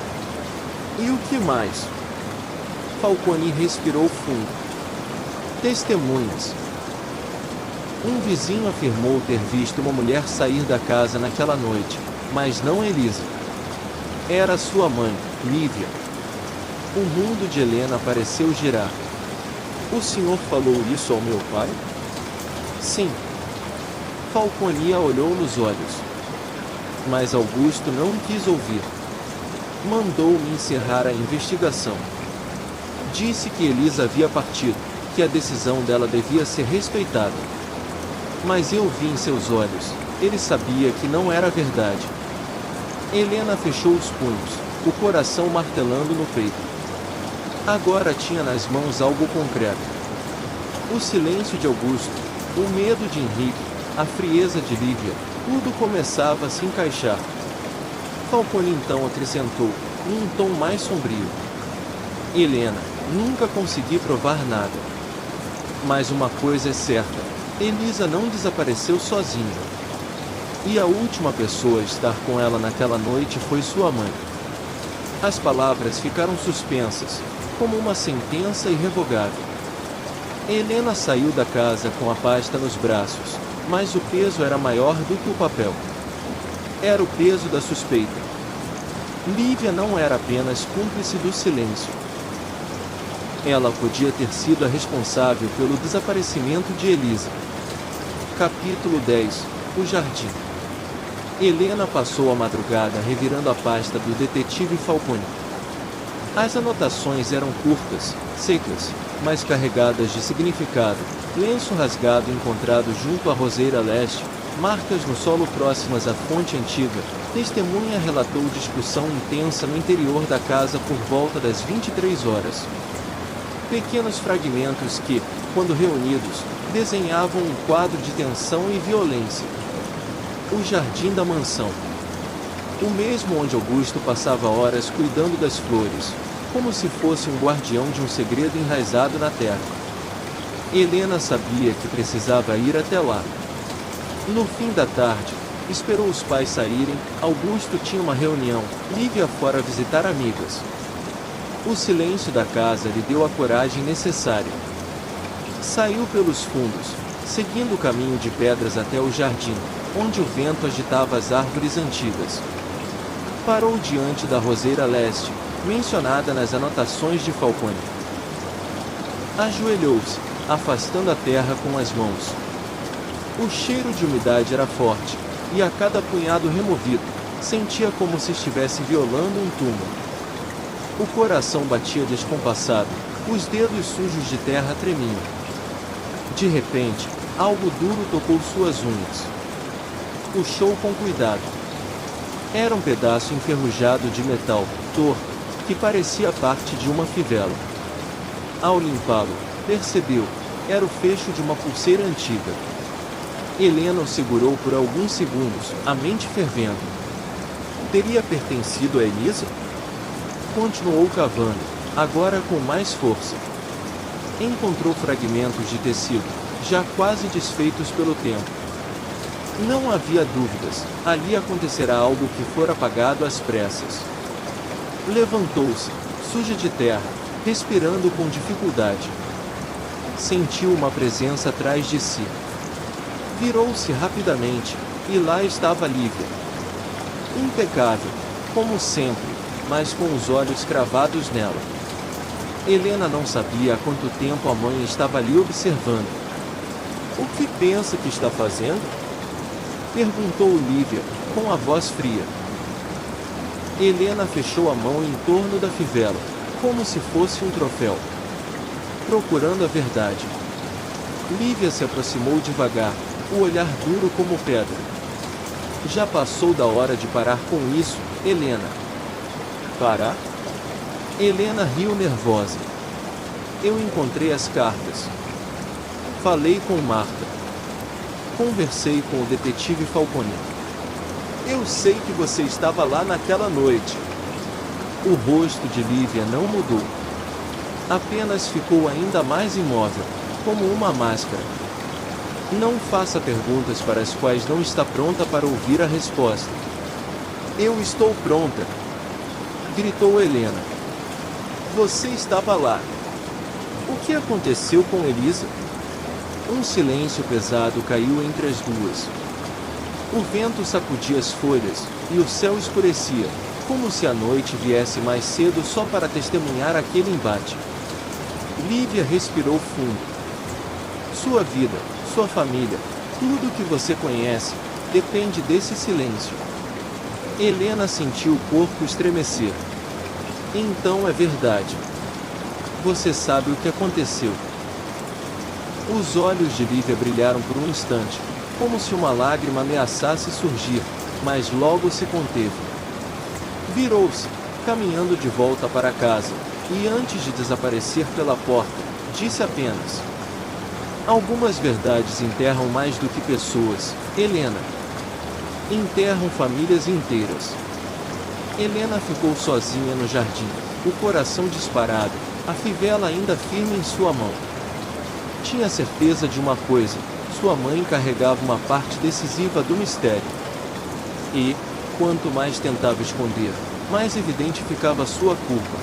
E o que mais? Falcone respirou fundo. Testemunhas. Um vizinho afirmou ter visto uma mulher sair da casa naquela noite, mas não Elisa. Era sua mãe, Lívia. O mundo de Helena pareceu girar. O senhor falou isso ao meu pai? Sim. Falcone a olhou nos olhos. Mas Augusto não quis ouvir. Mandou-me encerrar a investigação. Disse que Elisa havia partido, que a decisão dela devia ser respeitada. Mas eu vi em seus olhos, ele sabia que não era verdade. Helena fechou os punhos, o coração martelando no peito. Agora tinha nas mãos algo concreto. O silêncio de Augusto, o medo de Henrique, a frieza de Lívia, tudo começava a se encaixar. Falcone então acrescentou, em um tom mais sombrio. Helena, nunca consegui provar nada. Mas uma coisa é certa, Elisa não desapareceu sozinha. E a última pessoa a estar com ela naquela noite foi sua mãe. As palavras ficaram suspensas, como uma sentença irrevogável. Helena saiu da casa com a pasta nos braços, mas o peso era maior do que o papel. Era o peso da suspeita. Lívia não era apenas cúmplice do silêncio. Ela podia ter sido a responsável pelo desaparecimento de Elisa. Capítulo 10 – O Jardim. Helena passou a madrugada revirando a pasta do detetive Falcone. As anotações eram curtas, secas, mas carregadas de significado. Lenço rasgado encontrado junto à roseira leste, marcas no solo próximas à fonte antiga. Testemunha relatou discussão intensa no interior da casa por volta das 23 horas. Pequenos fragmentos que, quando reunidos, desenhavam um quadro de tensão e violência. O jardim da mansão. O mesmo onde Augusto passava horas cuidando das flores, como se fosse um guardião de um segredo enraizado na terra. Helena sabia que precisava ir até lá. No fim da tarde, esperou os pais saírem. Augusto tinha uma reunião, Lívia fora visitar amigas. O silêncio da casa lhe deu a coragem necessária. Saiu pelos fundos, seguindo o caminho de pedras até o jardim, onde o vento agitava as árvores antigas. Parou diante da roseira leste, mencionada nas anotações de Falcone. Ajoelhou-se, afastando a terra com as mãos. O cheiro de umidade era forte, e a cada punhado removido, sentia como se estivesse violando um túmulo. O coração batia descompassado, os dedos sujos de terra tremiam. De repente, algo duro tocou suas unhas. Puxou com cuidado. Era um pedaço enferrujado de metal, torto, que parecia parte de uma fivela. Ao limpá-lo, percebeu, era o fecho de uma pulseira antiga. Helena o segurou por alguns segundos, a mente fervendo. Teria pertencido a Elisa? Continuou cavando, agora com mais força. Encontrou fragmentos de tecido, já quase desfeitos pelo tempo. Não havia dúvidas, ali acontecerá algo que for apagado às pressas. Levantou-se, suja de terra, respirando com dificuldade. Sentiu uma presença atrás de si. Virou-se rapidamente, e lá estava Lívia. Impecável, como sempre, mas com os olhos cravados nela. Helena não sabia há quanto tempo a mãe estava ali observando. "O que pensa que está fazendo?" perguntou Lívia, com a voz fria. Helena fechou a mão em torno da fivela, como se fosse um troféu, procurando a verdade. Lívia se aproximou devagar, o olhar duro como pedra. "Já passou da hora de parar com isso, Helena." "Parar?" Helena riu nervosa. "Eu encontrei as cartas. Falei com Marta. Conversei com o detetive Falcone." "Eu sei que você estava lá naquela noite." O rosto de Lívia não mudou. Apenas ficou ainda mais imóvel, como uma máscara. "Não faça perguntas para as quais não está pronta para ouvir a resposta." "Eu estou pronta!" gritou Helena. "Você estava lá. O que aconteceu com Elisa?" Um silêncio pesado caiu entre as duas. O vento sacudia as folhas, e o céu escurecia, como se a noite viesse mais cedo só para testemunhar aquele embate. Lívia respirou fundo. "Sua vida, sua família, tudo o que você conhece, depende desse silêncio." Helena sentiu o corpo estremecer. "Então é verdade. Você sabe o que aconteceu." Os olhos de Lívia brilharam por um instante, como se uma lágrima ameaçasse surgir, mas logo se conteve. Virou-se, caminhando de volta para casa, e antes de desaparecer pela porta, disse apenas: "Algumas verdades enterram mais do que pessoas, Helena. Enterram famílias inteiras." Helena ficou sozinha no jardim, o coração disparado, a fivela ainda firme em sua mão. Tinha certeza de uma coisa: sua mãe carregava uma parte decisiva do mistério. E, quanto mais tentava esconder, mais evidente ficava sua culpa.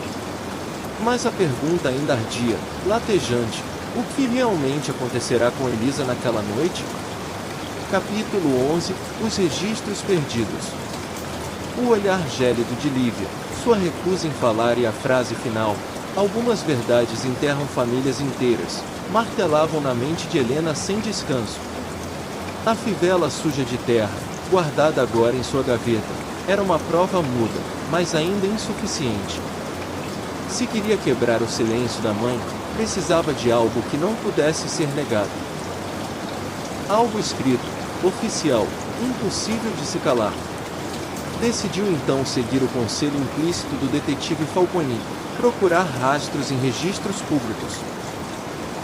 Mas a pergunta ainda ardia, latejante: o que realmente acontecerá com Elisa naquela noite? Capítulo 11 – Os registros perdidos. O olhar gélido de Lívia, sua recusa em falar e a frase final: "Algumas verdades enterram famílias inteiras", martelavam na mente de Helena sem descanso. A fivela suja de terra, guardada agora em sua gaveta, era uma prova muda, mas ainda insuficiente. Se queria quebrar o silêncio da mãe, precisava de algo que não pudesse ser negado. Algo escrito, oficial, impossível de se calar. Decidiu então seguir o conselho implícito do detetive Falcone, procurar rastros em registros públicos.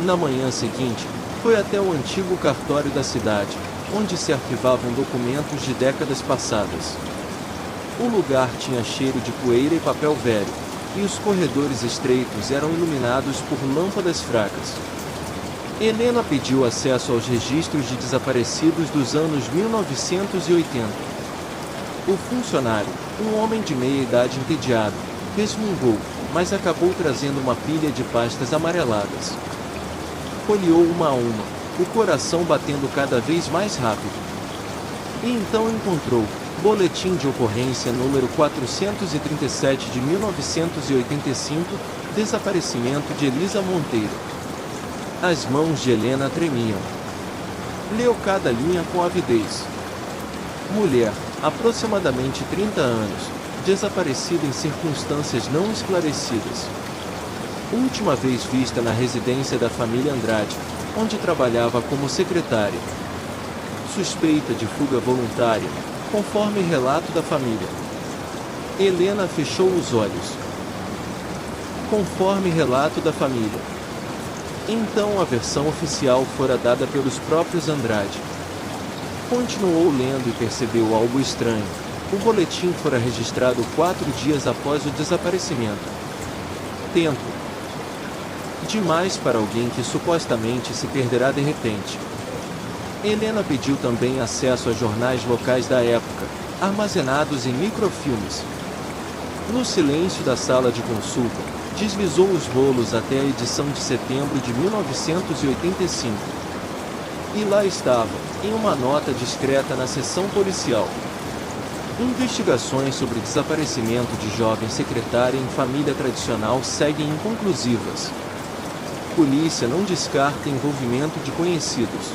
Na manhã seguinte, foi até o antigo cartório da cidade, onde se arquivavam documentos de décadas passadas. O lugar tinha cheiro de poeira e papel velho, e os corredores estreitos eram iluminados por lâmpadas fracas. Helena pediu acesso aos registros de desaparecidos dos anos 1980. O funcionário, um homem de meia idade entediado, resmungou, mas acabou trazendo uma pilha de pastas amareladas. Folheou uma a uma, o coração batendo cada vez mais rápido. E então encontrou boletim de ocorrência número 437 de 1985, desaparecimento de Elisa Monteiro. As mãos de Helena tremiam. Leu cada linha com avidez. Mulher, aproximadamente 30 anos, desaparecida em circunstâncias não esclarecidas. Última vez vista na residência da família Andrade, onde trabalhava como secretária. Suspeita de fuga voluntária, conforme relato da família. Helena fechou os olhos. Conforme relato da família. Então a versão oficial fora dada pelos próprios Andrade. Continuou lendo e percebeu algo estranho. O boletim fora registrado 4 dias após o desaparecimento. Tempo demais para alguém que supostamente se perderá de repente. Helena pediu também acesso a jornais locais da época, armazenados em microfilmes. No silêncio da sala de consulta, deslizou os rolos até a edição de setembro de 1985. E lá estava, em uma nota discreta na seção policial: investigações sobre desaparecimento de jovem secretária em família tradicional seguem inconclusivas. Polícia não descarta envolvimento de conhecidos.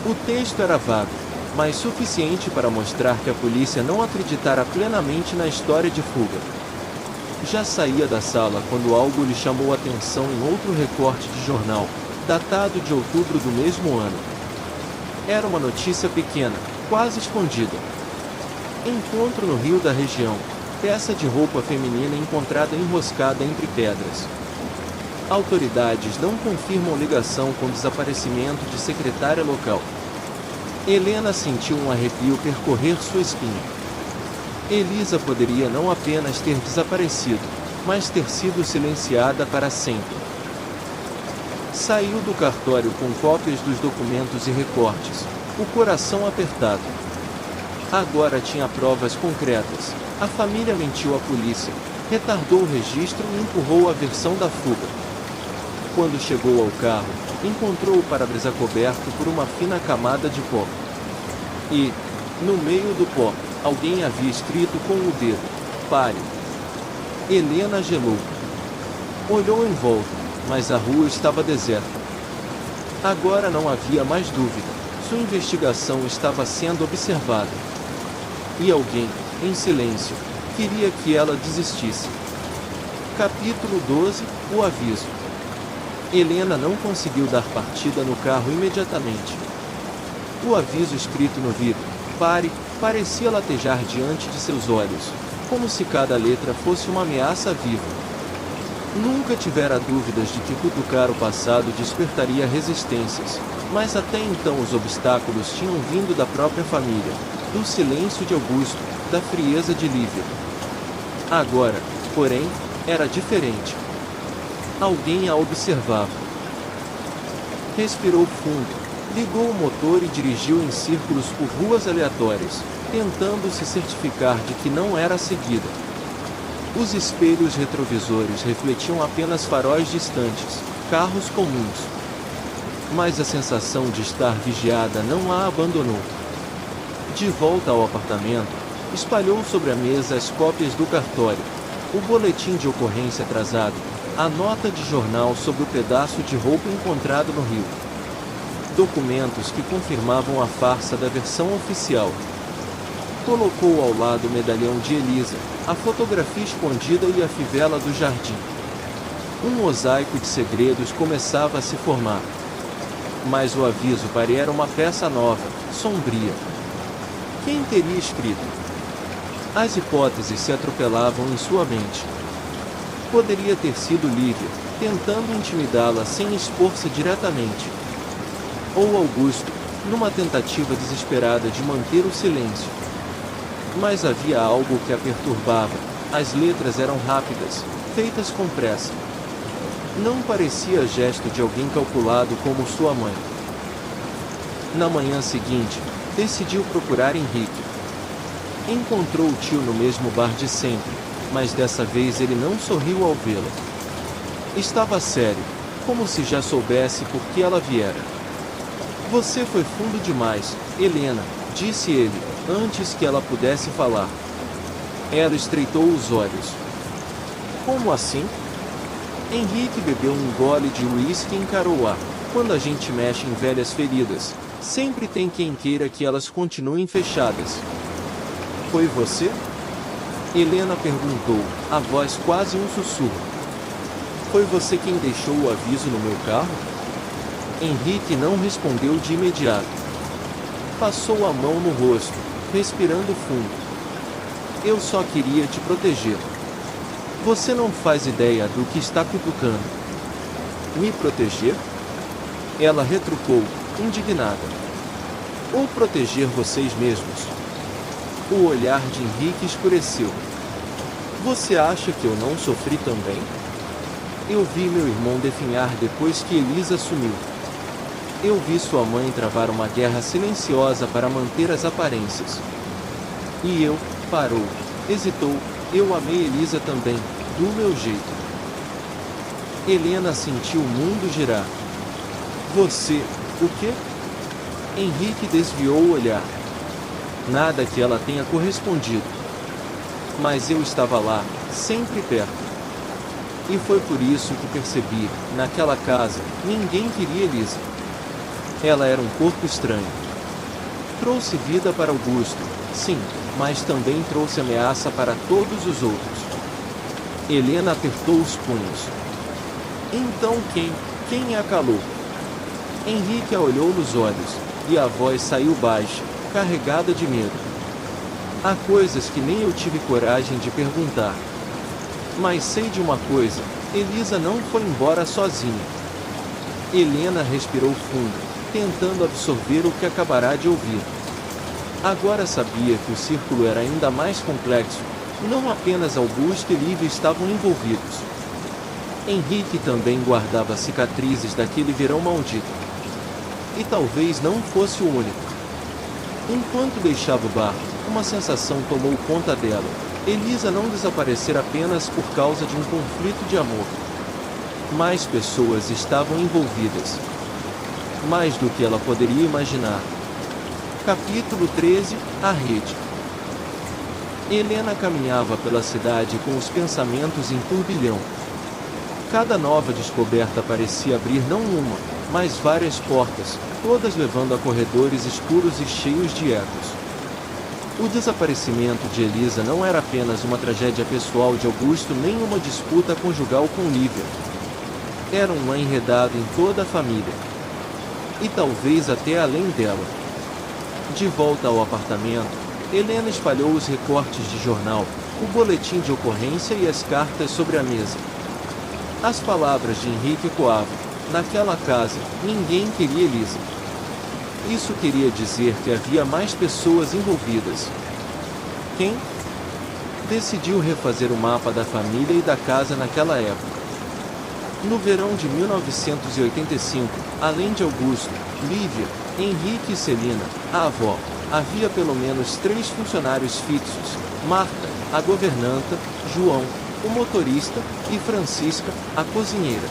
O texto era vago, mas suficiente para mostrar que a polícia não acreditara plenamente na história de fuga. Já saía da sala quando algo lhe chamou a atenção em outro recorte de jornal, datado de outubro do mesmo ano. Era uma notícia pequena, quase escondida. Encontro no rio da região. Peça de roupa feminina encontrada enroscada entre pedras. Autoridades não confirmam ligação com desaparecimento de secretária local. Helena sentiu um arrepio percorrer sua espinha. Elisa poderia não apenas ter desaparecido, mas ter sido silenciada para sempre. Saiu do cartório com cópias dos documentos e recortes, o coração apertado. Agora tinha provas concretas. A família mentiu à polícia, retardou o registro e empurrou a versão da fuga. Quando chegou ao carro, encontrou o para-brisa coberto por uma fina camada de pó. E, no meio do pó, alguém havia escrito com o dedo: "Pare". Helena gelou. Olhou em volta, mas a rua estava deserta. Agora não havia mais dúvida. Sua investigação estava sendo observada. E alguém, em silêncio, queria que ela desistisse. Capítulo 12 – O aviso. Helena não conseguiu dar partida no carro imediatamente. O aviso escrito no vidro, "Pare", parecia latejar diante de seus olhos, como se cada letra fosse uma ameaça viva. Nunca tivera dúvidas de que cutucar o passado despertaria resistências, mas até então os obstáculos tinham vindo da própria família, do silêncio de Augusto, da frieza de Lívia. Agora, porém, era diferente. Alguém a observava. Respirou fundo, ligou o motor e dirigiu em círculos por ruas aleatórias, tentando se certificar de que não era seguida. Os espelhos retrovisores refletiam apenas faróis distantes, carros comuns. Mas a sensação de estar vigiada não a abandonou. De volta ao apartamento, espalhou sobre a mesa as cópias do cartório, o boletim de ocorrência atrasado, a nota de jornal sobre o pedaço de roupa encontrado no rio. Documentos que confirmavam a farsa da versão oficial. Colocou ao lado o medalhão de Elisa, a fotografia escondida e a fivela do jardim. Um mosaico de segredos começava a se formar. Mas o aviso parecia uma peça nova, sombria. Quem teria escrito? As hipóteses se atropelavam em sua mente. Poderia ter sido Lívia, tentando intimidá-la sem expor-se diretamente. Ou Augusto, numa tentativa desesperada de manter o silêncio. Mas havia algo que a perturbava. As letras eram rápidas, feitas com pressa. Não parecia gesto de alguém calculado como sua mãe. Na manhã seguinte, decidiu procurar Henrique. Encontrou o tio no mesmo bar de sempre, mas dessa vez ele não sorriu ao vê-la. Estava sério, como se já soubesse por que ela viera. "Você foi fundo demais, Helena", disse ele, antes que ela pudesse falar. Ela estreitou os olhos. "Como assim?" Henrique bebeu um gole de uísque e encarou-a. Quando a gente mexe em velhas feridas, sempre tem quem queira que elas continuem fechadas. "Foi você?" Helena perguntou, a voz quase um sussurro. "Foi você quem deixou o aviso no meu carro?" Henrique não respondeu de imediato. Passou a mão no rosto, respirando fundo. "Eu só queria te proteger. Você não faz ideia do que está cutucando." "Me proteger?" Ela retrucou, indignada. "Ou proteger vocês mesmos?" O olhar de Henrique escureceu. "Você acha que eu não sofri também? Eu vi meu irmão definhar depois que Elisa sumiu. Eu vi sua mãe travar uma guerra silenciosa para manter as aparências. E eu", parou, hesitou, Eu amei Elisa também, do meu jeito. Helena sentiu o mundo girar. Você, o quê? Henrique desviou o olhar. Nada que ela tenha correspondido. Mas eu estava lá, sempre perto. E foi por isso que percebi, naquela casa, ninguém queria Elisa. Ela era um corpo estranho. Trouxe vida para Augusto, sim, mas também trouxe ameaça para todos os outros. Helena apertou os punhos. Então quem a calou? Henrique a olhou nos olhos, e a voz saiu baixa, carregada de medo. Há coisas que nem eu tive coragem de perguntar. Mas sei de uma coisa, Elisa não foi embora sozinha. Helena respirou fundo, tentando absorver o que acabará de ouvir. Agora sabia que o círculo era ainda mais complexo, não apenas Augusto e Lívia estavam envolvidos. Henrique também guardava cicatrizes daquele verão maldito. E talvez não fosse o único. Enquanto deixava o bar, uma sensação tomou conta dela. Elisa não desaparecera apenas por causa de um conflito de amor. Mais pessoas estavam envolvidas. Mais do que ela poderia imaginar. Capítulo 13, A Rede. Helena caminhava pela cidade com os pensamentos em turbilhão. Cada nova descoberta parecia abrir não uma, mas várias portas, todas levando a corredores escuros e cheios de ecos. O desaparecimento de Elisa não era apenas uma tragédia pessoal de Augusto nem uma disputa conjugal com Lívia. Era um enredado em toda a família. E talvez até além dela. De volta ao apartamento, Helena espalhou os recortes de jornal, o boletim de ocorrência e as cartas sobre a mesa. As palavras de Henrique ecoavam. Naquela casa, ninguém queria Elisa. Isso queria dizer que havia mais pessoas envolvidas. Quem? Decidiu refazer o mapa da família e da casa naquela época. No verão de 1985, além de Augusto, Lívia, Henrique e Celina, a avó, havia pelo menos 3 funcionários fixos: Marta, a governanta, João, o motorista, e Francisca, a cozinheira.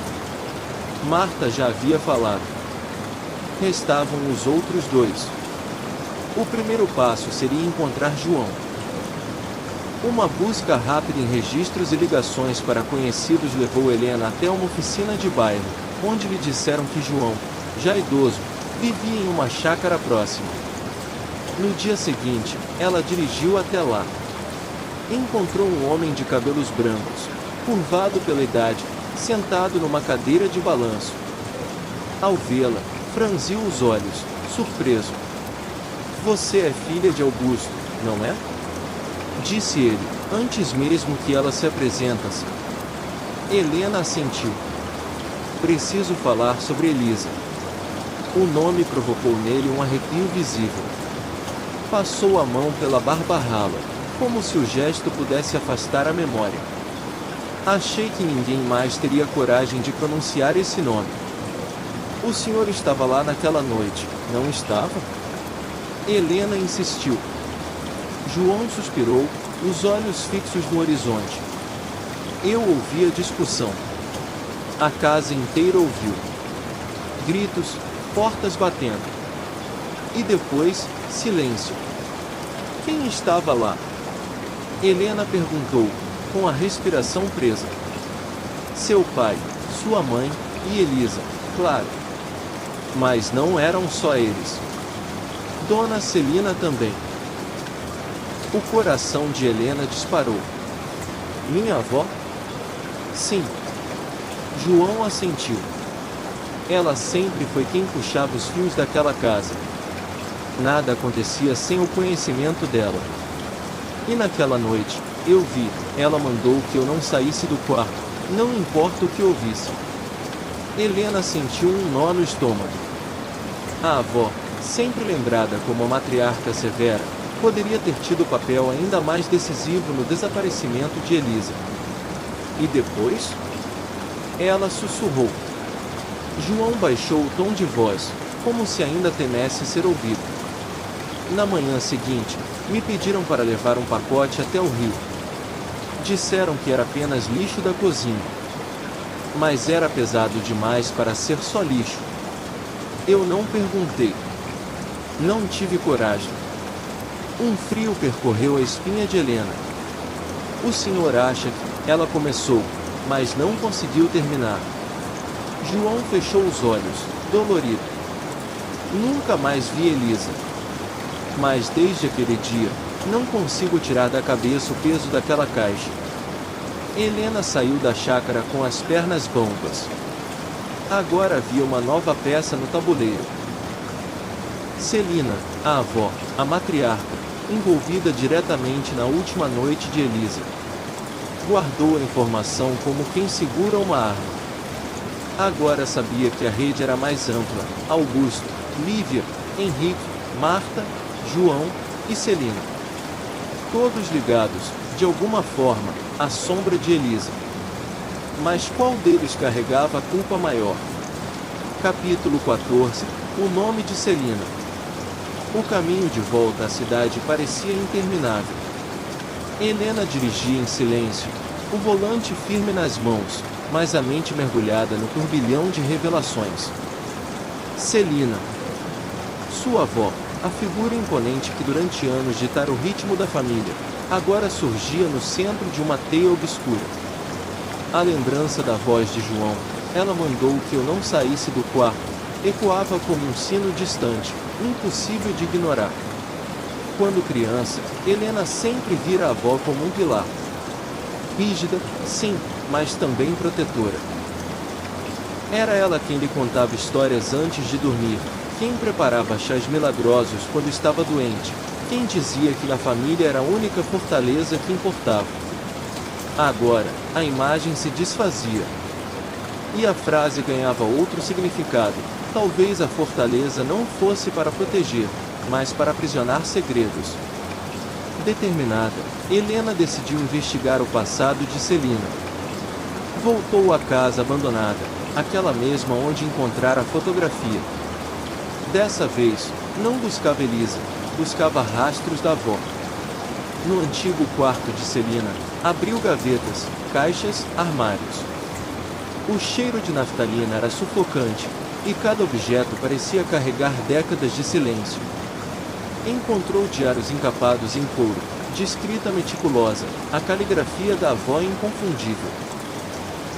Marta já havia falado. Restavam os outros 2. O primeiro passo seria encontrar João. Uma busca rápida em registros e ligações para conhecidos levou Helena até uma oficina de bairro, onde lhe disseram que João, já idoso, vivia em uma chácara próxima. No dia seguinte, ela dirigiu até lá. Encontrou um homem de cabelos brancos, curvado pela idade, sentado numa cadeira de balanço. Ao vê-la, franziu os olhos, surpreso. Você é filha de Augusto, não é? Disse ele, antes mesmo que ela se apresentasse. Helena assentiu. Preciso falar sobre Elisa. O nome provocou nele um arrepio visível. Passou a mão pela barba rala, como se o gesto pudesse afastar a memória. Achei que ninguém mais teria coragem de pronunciar esse nome. O senhor estava lá naquela noite, não estava? Helena insistiu. João suspirou, os olhos fixos no horizonte. Eu ouvi a discussão. A casa inteira ouviu. Gritos, portas batendo. E depois, silêncio. Quem estava lá? Helena perguntou, com a respiração presa. Seu pai, sua mãe e Elisa, claro. Mas não eram só eles. Dona Celina também. O coração de Helena disparou. Minha avó? Sim. João assentiu. Ela sempre foi quem puxava os fios daquela casa. Nada acontecia sem o conhecimento dela. E naquela noite, eu vi, ela mandou que eu não saísse do quarto, não importa o que ouvisse. Helena sentiu um nó no estômago. A avó, sempre lembrada como a matriarca severa, poderia ter tido papel ainda mais decisivo no desaparecimento de Elisa. E depois? Ela sussurrou. João baixou o tom de voz, como se ainda temesse ser ouvido. Na manhã seguinte, me pediram para levar um pacote até o rio. Disseram que era apenas lixo da cozinha. Mas era pesado demais para ser só lixo. Eu não perguntei. Não tive coragem. Um frio percorreu a espinha de Helena. O senhor acha que ela começou, mas não conseguiu terminar. João fechou os olhos, dolorido. Nunca mais vi Elisa. Mas desde aquele dia, não consigo tirar da cabeça o peso daquela caixa. Helena saiu da chácara com as pernas bambas. Agora havia uma nova peça no tabuleiro. Celina, a avó, a matriarca, envolvida diretamente na última noite de Elisa. Guardou a informação como quem segura uma arma. Agora sabia que a rede era mais ampla: Augusto, Lívia, Henrique, Marta, João e Celina. Todos ligados, de alguma forma, à sombra de Elisa. Mas qual deles carregava a culpa maior? Capítulo 14. O nome de Celina. O caminho de volta à cidade parecia interminável. Helena dirigia em silêncio, o volante firme nas mãos, mas a mente mergulhada no turbilhão de revelações. Celina. Sua avó, a figura imponente que durante anos ditara o ritmo da família, agora surgia no centro de uma teia obscura. A lembrança da voz de João, ela mandou que eu não saísse do quarto, ecoava como um sino distante, impossível de ignorar. Quando criança, Helena sempre vira a avó como um pilar. Rígida, sim, mas também protetora. Era ela quem lhe contava histórias antes de dormir, quem preparava chás milagrosos quando estava doente, quem dizia que na família era a única fortaleza que importava. Agora, a imagem se desfazia. E a frase ganhava outro significado. Talvez a fortaleza não fosse para proteger, mas para aprisionar segredos. Determinada, Helena decidiu investigar o passado de Celina. Voltou à casa abandonada, aquela mesma onde encontrara a fotografia. Dessa vez, não buscava Elisa, buscava rastros da avó. No antigo quarto de Celina, abriu gavetas, caixas, armários. O cheiro de naftalina era sufocante, e cada objeto parecia carregar décadas de silêncio. Encontrou diários encapados em couro, de escrita meticulosa, a caligrafia da avó inconfundível.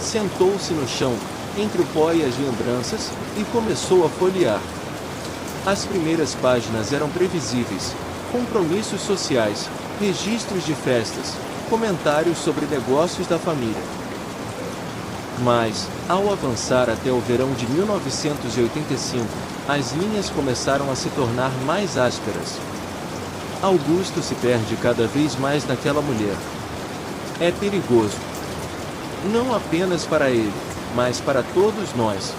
Sentou-se no chão, entre o pó e as lembranças, e começou a folhear. As primeiras páginas eram previsíveis: compromissos sociais, registros de festas, comentários sobre negócios da família. Mas, ao avançar até o verão de 1985, as linhas começaram a se tornar mais ásperas. Augusto se perde cada vez mais naquela mulher. É perigoso. Não apenas para ele, mas para todos nós.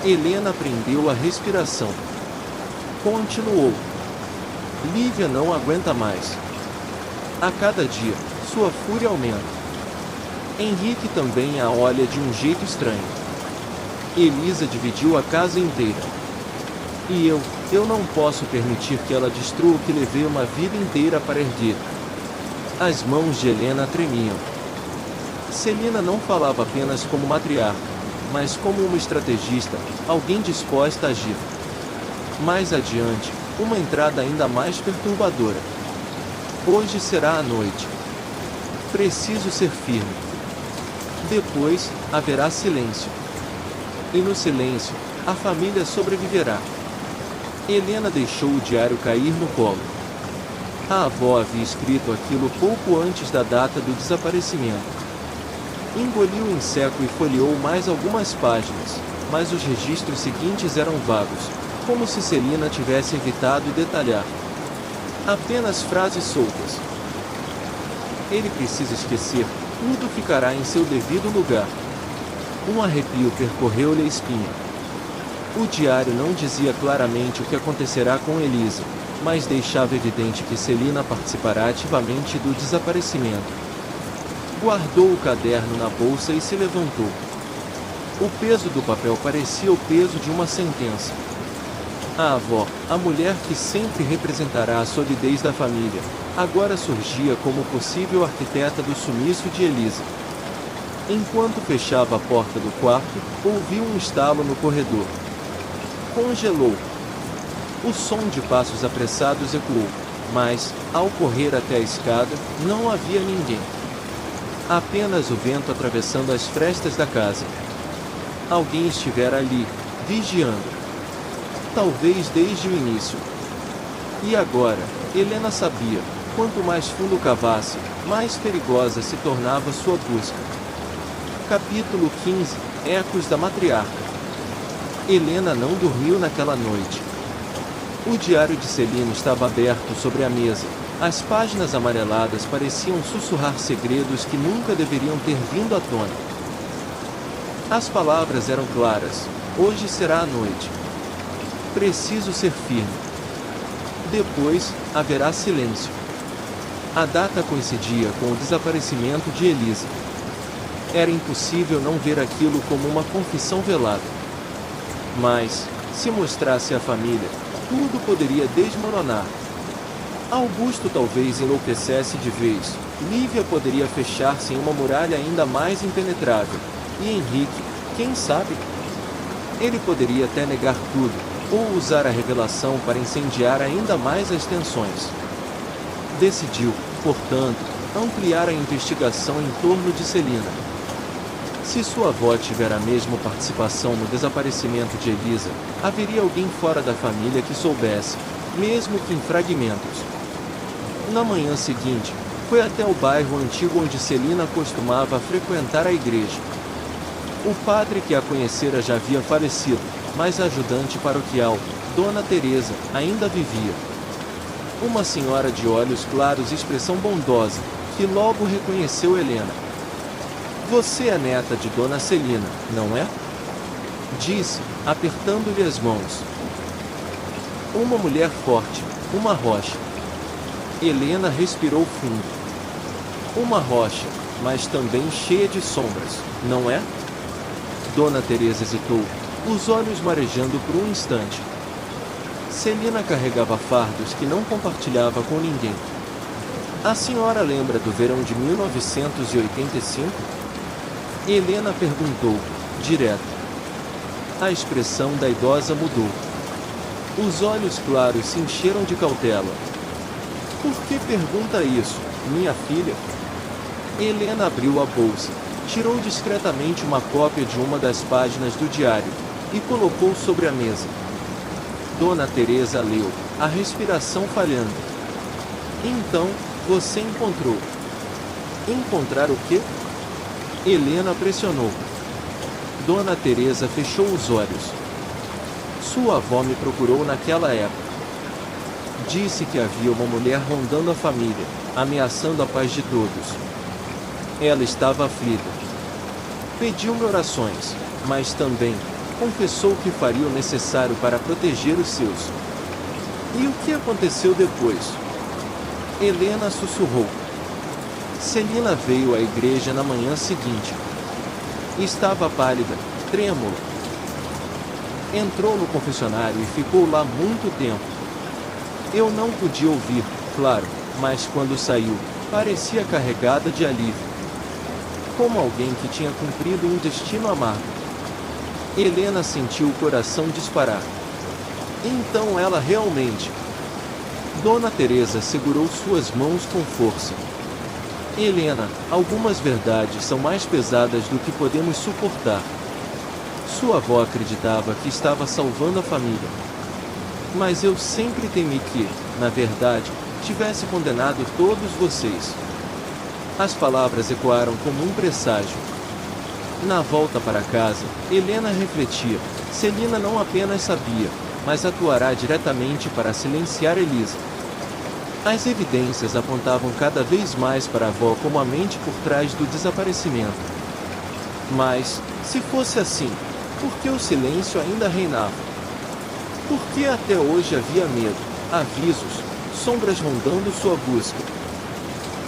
Helena prendeu a respiração. Continuou. Lívia não aguenta mais. A cada dia, sua fúria aumenta. Henrique também a olha de um jeito estranho. Elisa dividiu a casa inteira. E eu não posso permitir que ela destrua o que levei uma vida inteira para erguer. As mãos de Helena tremiam. Celina não falava apenas como matriarca, mas como uma estrategista, alguém disposta a agir. Mais adiante, uma entrada ainda mais perturbadora. Hoje será a noite. Preciso ser firme. Depois, haverá silêncio. E no silêncio, a família sobreviverá. Helena deixou o diário cair no colo. A avó havia escrito aquilo pouco antes da data do desaparecimento. Engoliu em seco e folheou mais algumas páginas, mas os registros seguintes eram vagos, como se Celina tivesse evitado detalhar. Apenas frases soltas. Ele precisa esquecer. Tudo ficará em seu devido lugar. Um arrepio percorreu-lhe a espinha. O diário não dizia claramente o que acontecerá com Elisa, mas deixava evidente que Celina participará ativamente do desaparecimento. Guardou o caderno na bolsa e se levantou. O peso do papel parecia o peso de uma sentença. A avó, a mulher que sempre representará a solidez da família, agora surgia como possível arquiteta do sumiço de Elisa. Enquanto fechava a porta do quarto, ouviu um estalo no corredor. Congelou. O som de passos apressados ecoou, mas, ao correr até a escada, não havia ninguém. Apenas o vento atravessando as frestas da casa. Alguém estivera ali, vigiando. Talvez desde o início. E agora, Helena sabia, quanto mais fundo cavasse, mais perigosa se tornava sua busca. Capítulo 15 – Ecos da Matriarca. Helena não dormiu naquela noite. O diário de Celina estava aberto sobre a mesa. As páginas amareladas pareciam sussurrar segredos que nunca deveriam ter vindo à tona. As palavras eram claras. Hoje será a noite. Preciso ser firme. Depois, haverá silêncio. A data coincidia com o desaparecimento de Elisa. Era impossível não ver aquilo como uma confissão velada. Mas, se mostrasse à família, tudo poderia desmoronar. Augusto talvez enlouquecesse de vez, Lívia poderia fechar-se em uma muralha ainda mais impenetrável, e Henrique, quem sabe? Ele poderia até negar tudo, ou usar a revelação para incendiar ainda mais as tensões. Decidiu, portanto, ampliar a investigação em torno de Celina. Se sua avó tiver a mesma participação no desaparecimento de Elisa, haveria alguém fora da família que soubesse, mesmo que em fragmentos. Na manhã seguinte, foi até o bairro antigo onde Celina costumava frequentar a igreja. O padre que a conhecera já havia falecido, mas a ajudante paroquial, Dona Teresa, ainda vivia. Uma senhora de olhos claros e expressão bondosa, que logo reconheceu Helena. Você é neta de Dona Celina, não é? Disse, apertando-lhe as mãos. Uma mulher forte, uma rocha. Helena respirou fundo. Uma rocha, mas também cheia de sombras, não é? Dona Teresa hesitou, os olhos marejando por um instante. Celina carregava fardos que não compartilhava com ninguém. A senhora lembra do verão de 1985? Helena perguntou, direto. A expressão da idosa mudou. Os olhos claros se encheram de cautela. Por que pergunta isso, minha filha? Helena abriu a bolsa, tirou discretamente uma cópia de uma das páginas do diário e colocou sobre a mesa. Dona Teresa leu, a respiração falhando. Então, você encontrou. Encontrar o quê? Helena pressionou. Dona Teresa fechou os olhos. Sua avó me procurou naquela época. Disse que havia uma mulher rondando a família, ameaçando a paz de todos. Ela estava aflita. Pediu-me orações, mas também confessou que faria o necessário para proteger os seus. E o que aconteceu depois? Helena sussurrou. Celina veio à igreja na manhã seguinte. Estava pálida, trêmula. Entrou no confessionário e ficou lá muito tempo. Eu não podia ouvir, claro, mas quando saiu, parecia carregada de alívio. Como alguém que tinha cumprido um destino amargo. Helena sentiu o coração disparar. Então ela realmente... Dona Teresa segurou suas mãos com força. Helena, algumas verdades são mais pesadas do que podemos suportar. Sua avó acreditava que estava salvando a família. Mas eu sempre temi que, na verdade, tivesse condenado todos vocês. As palavras ecoaram como um presságio. Na volta para casa, Helena refletia. Celina não apenas sabia, mas atuará diretamente para silenciar Elisa. As evidências apontavam cada vez mais para a avó como a mente por trás do desaparecimento. Mas, se fosse assim, por que o silêncio ainda reinava? Por que até hoje havia medo, avisos, sombras rondando sua busca?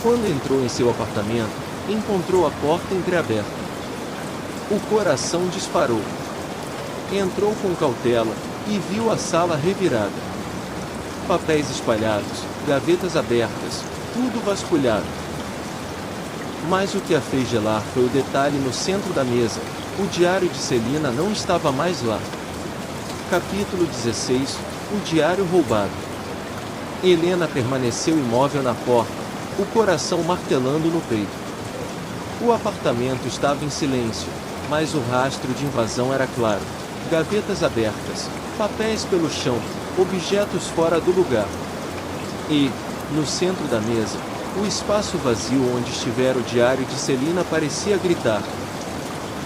Quando entrou em seu apartamento, encontrou a porta entreaberta. O coração disparou. Entrou com cautela e viu a sala revirada. Papéis espalhados, gavetas abertas, tudo vasculhado. Mas o que a fez gelar foi o detalhe no centro da mesa: o diário de Celina não estava mais lá. Capítulo 16 – O diário roubado. Helena permaneceu imóvel na porta, o coração martelando no peito. O apartamento estava em silêncio, mas o rastro de invasão era claro. Gavetas abertas, papéis pelo chão, objetos fora do lugar. E, no centro da mesa, o espaço vazio onde estivera o diário de Celina parecia gritar.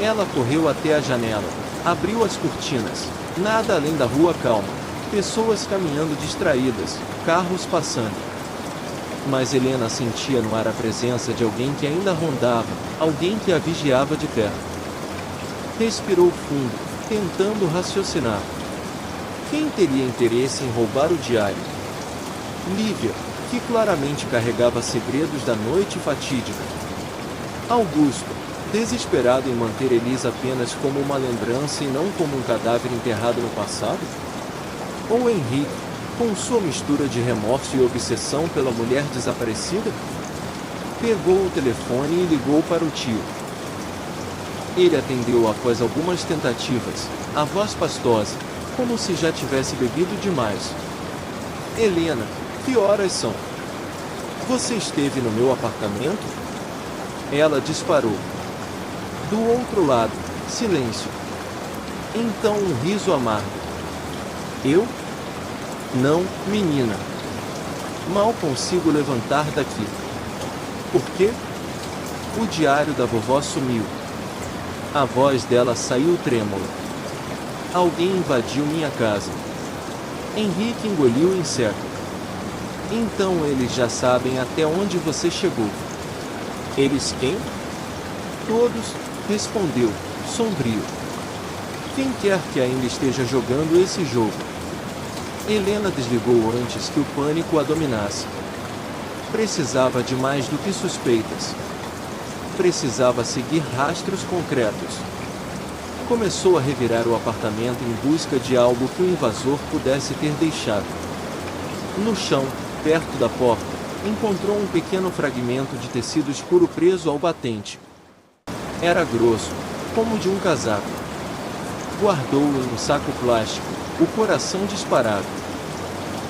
Ela correu até a janela, abriu as cortinas. Nada além da rua calma, pessoas caminhando distraídas, carros passando. Mas Helena sentia no ar a presença de alguém que ainda rondava, alguém que a vigiava de perto. Respirou fundo, tentando raciocinar. Quem teria interesse em roubar o diário? Lívia, que claramente carregava segredos da noite fatídica. Augusto, desesperado em manter Elisa apenas como uma lembrança e não como um cadáver enterrado no passado? Ou Henrique, com sua mistura de remorso e obsessão pela mulher desaparecida? Pegou o telefone e ligou para o tio. Ele atendeu após algumas tentativas, a voz pastosa, como se já tivesse bebido demais. Helena, que horas são? Você esteve no meu apartamento? Ela disparou. Do outro lado, silêncio. Então um riso amargo. Eu? Não, menina. Mal consigo levantar daqui. Por quê? O diário da vovó sumiu. A voz dela saiu trêmula. Alguém invadiu minha casa. Henrique engoliu em seco. Então eles já sabem até onde você chegou. Eles quem? Todos, respondeu, sombrio. Quem quer que ainda esteja jogando esse jogo? Helena desligou antes que o pânico a dominasse. Precisava de mais do que suspeitas. Precisava seguir rastros concretos. Começou a revirar o apartamento em busca de algo que o invasor pudesse ter deixado. No chão, perto da porta, encontrou um pequeno fragmento de tecido escuro preso ao batente. Era grosso, como de um casaco. Guardou-o em um saco plástico, o coração disparado.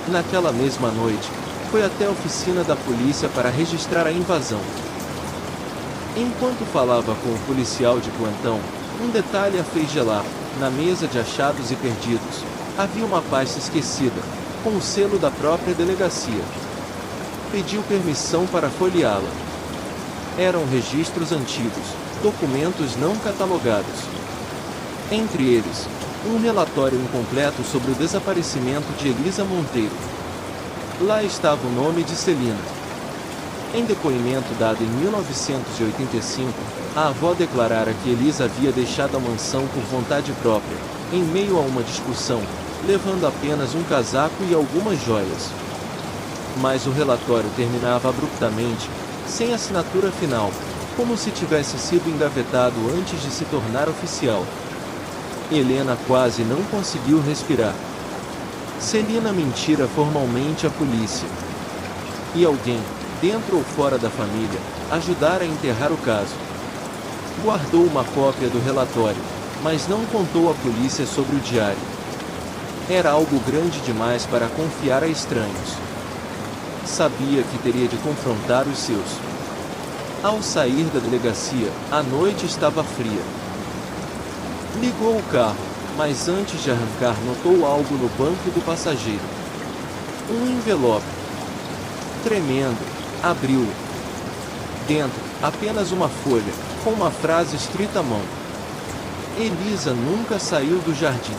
Naquela mesma noite, foi até a oficina da polícia para registrar a invasão. Enquanto falava com o policial de plantão, um detalhe a fez gelar. Na mesa de achados e perdidos, havia uma pasta esquecida, com o selo da própria delegacia. Pediu permissão para folheá-la. Eram registros antigos, documentos não catalogados. Entre eles, um relatório incompleto sobre o desaparecimento de Elisa Monteiro. Lá estava o nome de Celina. Em depoimento dado em 1985, a avó declarara que Elisa havia deixado a mansão por vontade própria, em meio a uma discussão, levando apenas um casaco e algumas joias. Mas o relatório terminava abruptamente, sem assinatura final, como se tivesse sido engavetado antes de se tornar oficial. Helena quase não conseguiu respirar. Celina mentira formalmente à polícia. E alguém, dentro ou fora da família, ajudara a enterrar o caso. Guardou uma cópia do relatório, mas não contou à polícia sobre o diário. Era algo grande demais para confiar a estranhos. Sabia que teria de confrontar os seus. Ao sair da delegacia, a noite estava fria. Ligou o carro, mas antes de arrancar notou algo no banco do passageiro. Um envelope. Tremendo, abriu-o. Dentro, apenas uma folha, com uma frase escrita à mão. Elisa nunca saiu do jardim.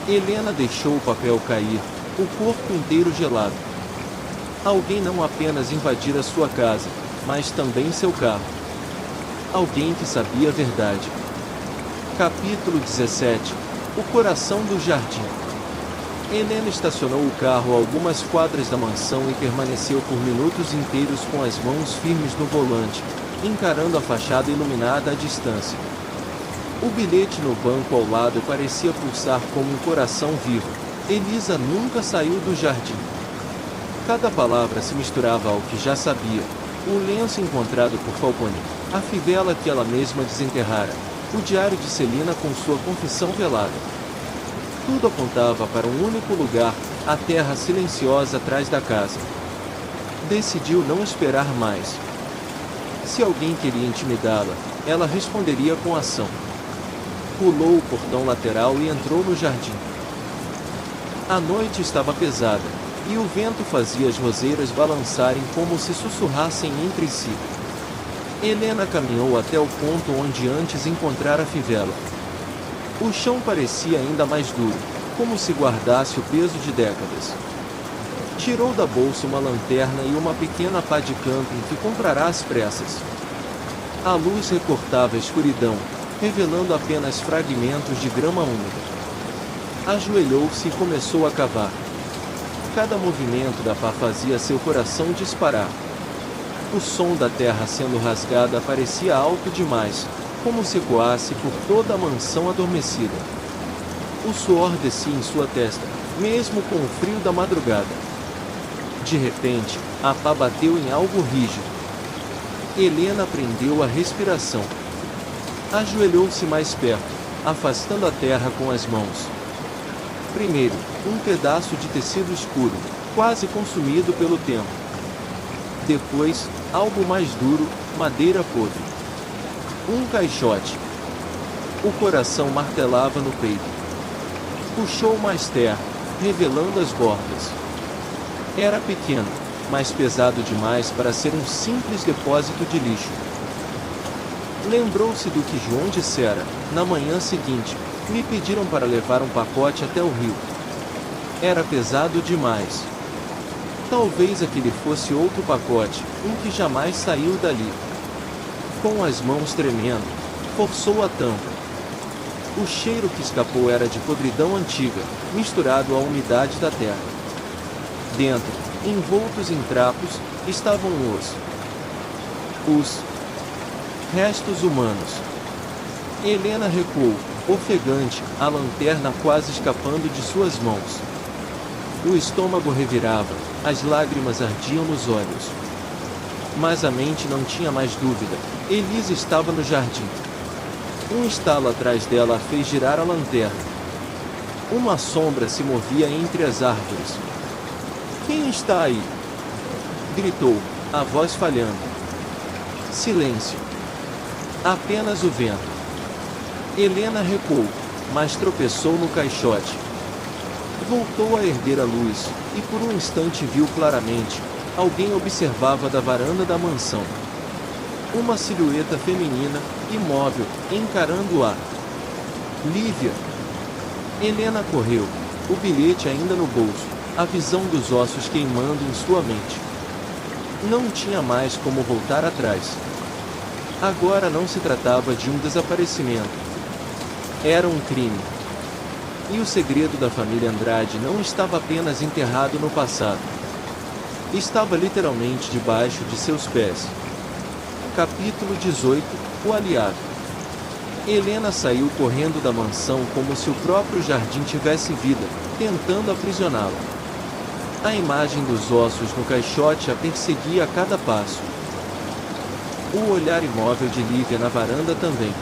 Helena deixou o papel cair, o corpo inteiro gelado. Alguém não apenas invadira sua casa, mas também seu carro. Alguém que sabia a verdade. Capítulo 17 – O coração do jardim. Helena estacionou o carro a algumas quadras da mansão e permaneceu por minutos inteiros com as mãos firmes no volante, encarando a fachada iluminada à distância. O bilhete no banco ao lado parecia pulsar como um coração vivo. Elisa nunca saiu do jardim. Cada palavra se misturava ao que já sabia. O lenço encontrado por Falcone, a fivela que ela mesma desenterrara, o diário de Celina com sua confissão velada. Tudo apontava para um único lugar, a terra silenciosa atrás da casa. Decidiu não esperar mais. Se alguém queria intimidá-la, ela responderia com ação. Pulou o portão lateral e entrou no jardim. A noite estava pesada, e o vento fazia as roseiras balançarem como se sussurrassem entre si. Helena caminhou até o ponto onde antes encontrara a fivela. O chão parecia ainda mais duro, como se guardasse o peso de décadas. Tirou da bolsa uma lanterna e uma pequena pá de camping que comprará às pressas. A luz recortava a escuridão, revelando apenas fragmentos de grama úmida. Ajoelhou-se e começou a cavar. Cada movimento da pá fazia seu coração disparar. O som da terra sendo rasgada parecia alto demais, como se ecoasse por toda a mansão adormecida. O suor descia em sua testa, mesmo com o frio da madrugada. De repente, a pá bateu em algo rígido. Helena prendeu a respiração. Ajoelhou-se mais perto, afastando a terra com as mãos. Primeiro, um pedaço de tecido escuro, quase consumido pelo tempo. Depois, algo mais duro, madeira podre. Um caixote. O coração martelava no peito. Puxou mais terra, revelando as bordas. Era pequeno, mas pesado demais para ser um simples depósito de lixo. Lembrou-se do que João dissera, na manhã seguinte: me pediram para levar um pacote até o rio. Era pesado demais. Talvez aquele fosse outro pacote, um que jamais saiu dali. Com as mãos tremendo, forçou a tampa. O cheiro que escapou era de podridão antiga, misturado à umidade da terra. Dentro, envoltos em trapos, estavam os restos humanos. Helena recuou, ofegante, a lanterna quase escapando de suas mãos. O estômago revirava, as lágrimas ardiam nos olhos. Mas a mente não tinha mais dúvida. Elisa estava no jardim. Um estalo atrás dela a fez girar a lanterna. Uma sombra se movia entre as árvores. Quem está aí? Gritou, a voz falhando. Silêncio. Apenas o vento. Helena recuou, mas tropeçou no caixote. Voltou a erguer a luz, e por um instante viu claramente. Alguém observava da varanda da mansão. Uma silhueta feminina, imóvel, encarando-a. Lívia. Helena correu, o bilhete ainda no bolso, a visão dos ossos queimando em sua mente. Não tinha mais como voltar atrás. Agora não se tratava de um desaparecimento. Era um crime. E o segredo da família Andrade não estava apenas enterrado no passado. Estava literalmente debaixo de seus pés. Capítulo 18 – O Aliado. Helena saiu correndo da mansão como se o próprio jardim tivesse vida, tentando aprisioná-la. A imagem dos ossos no caixote a perseguia a cada passo. O olhar imóvel de Lívia na varanda também.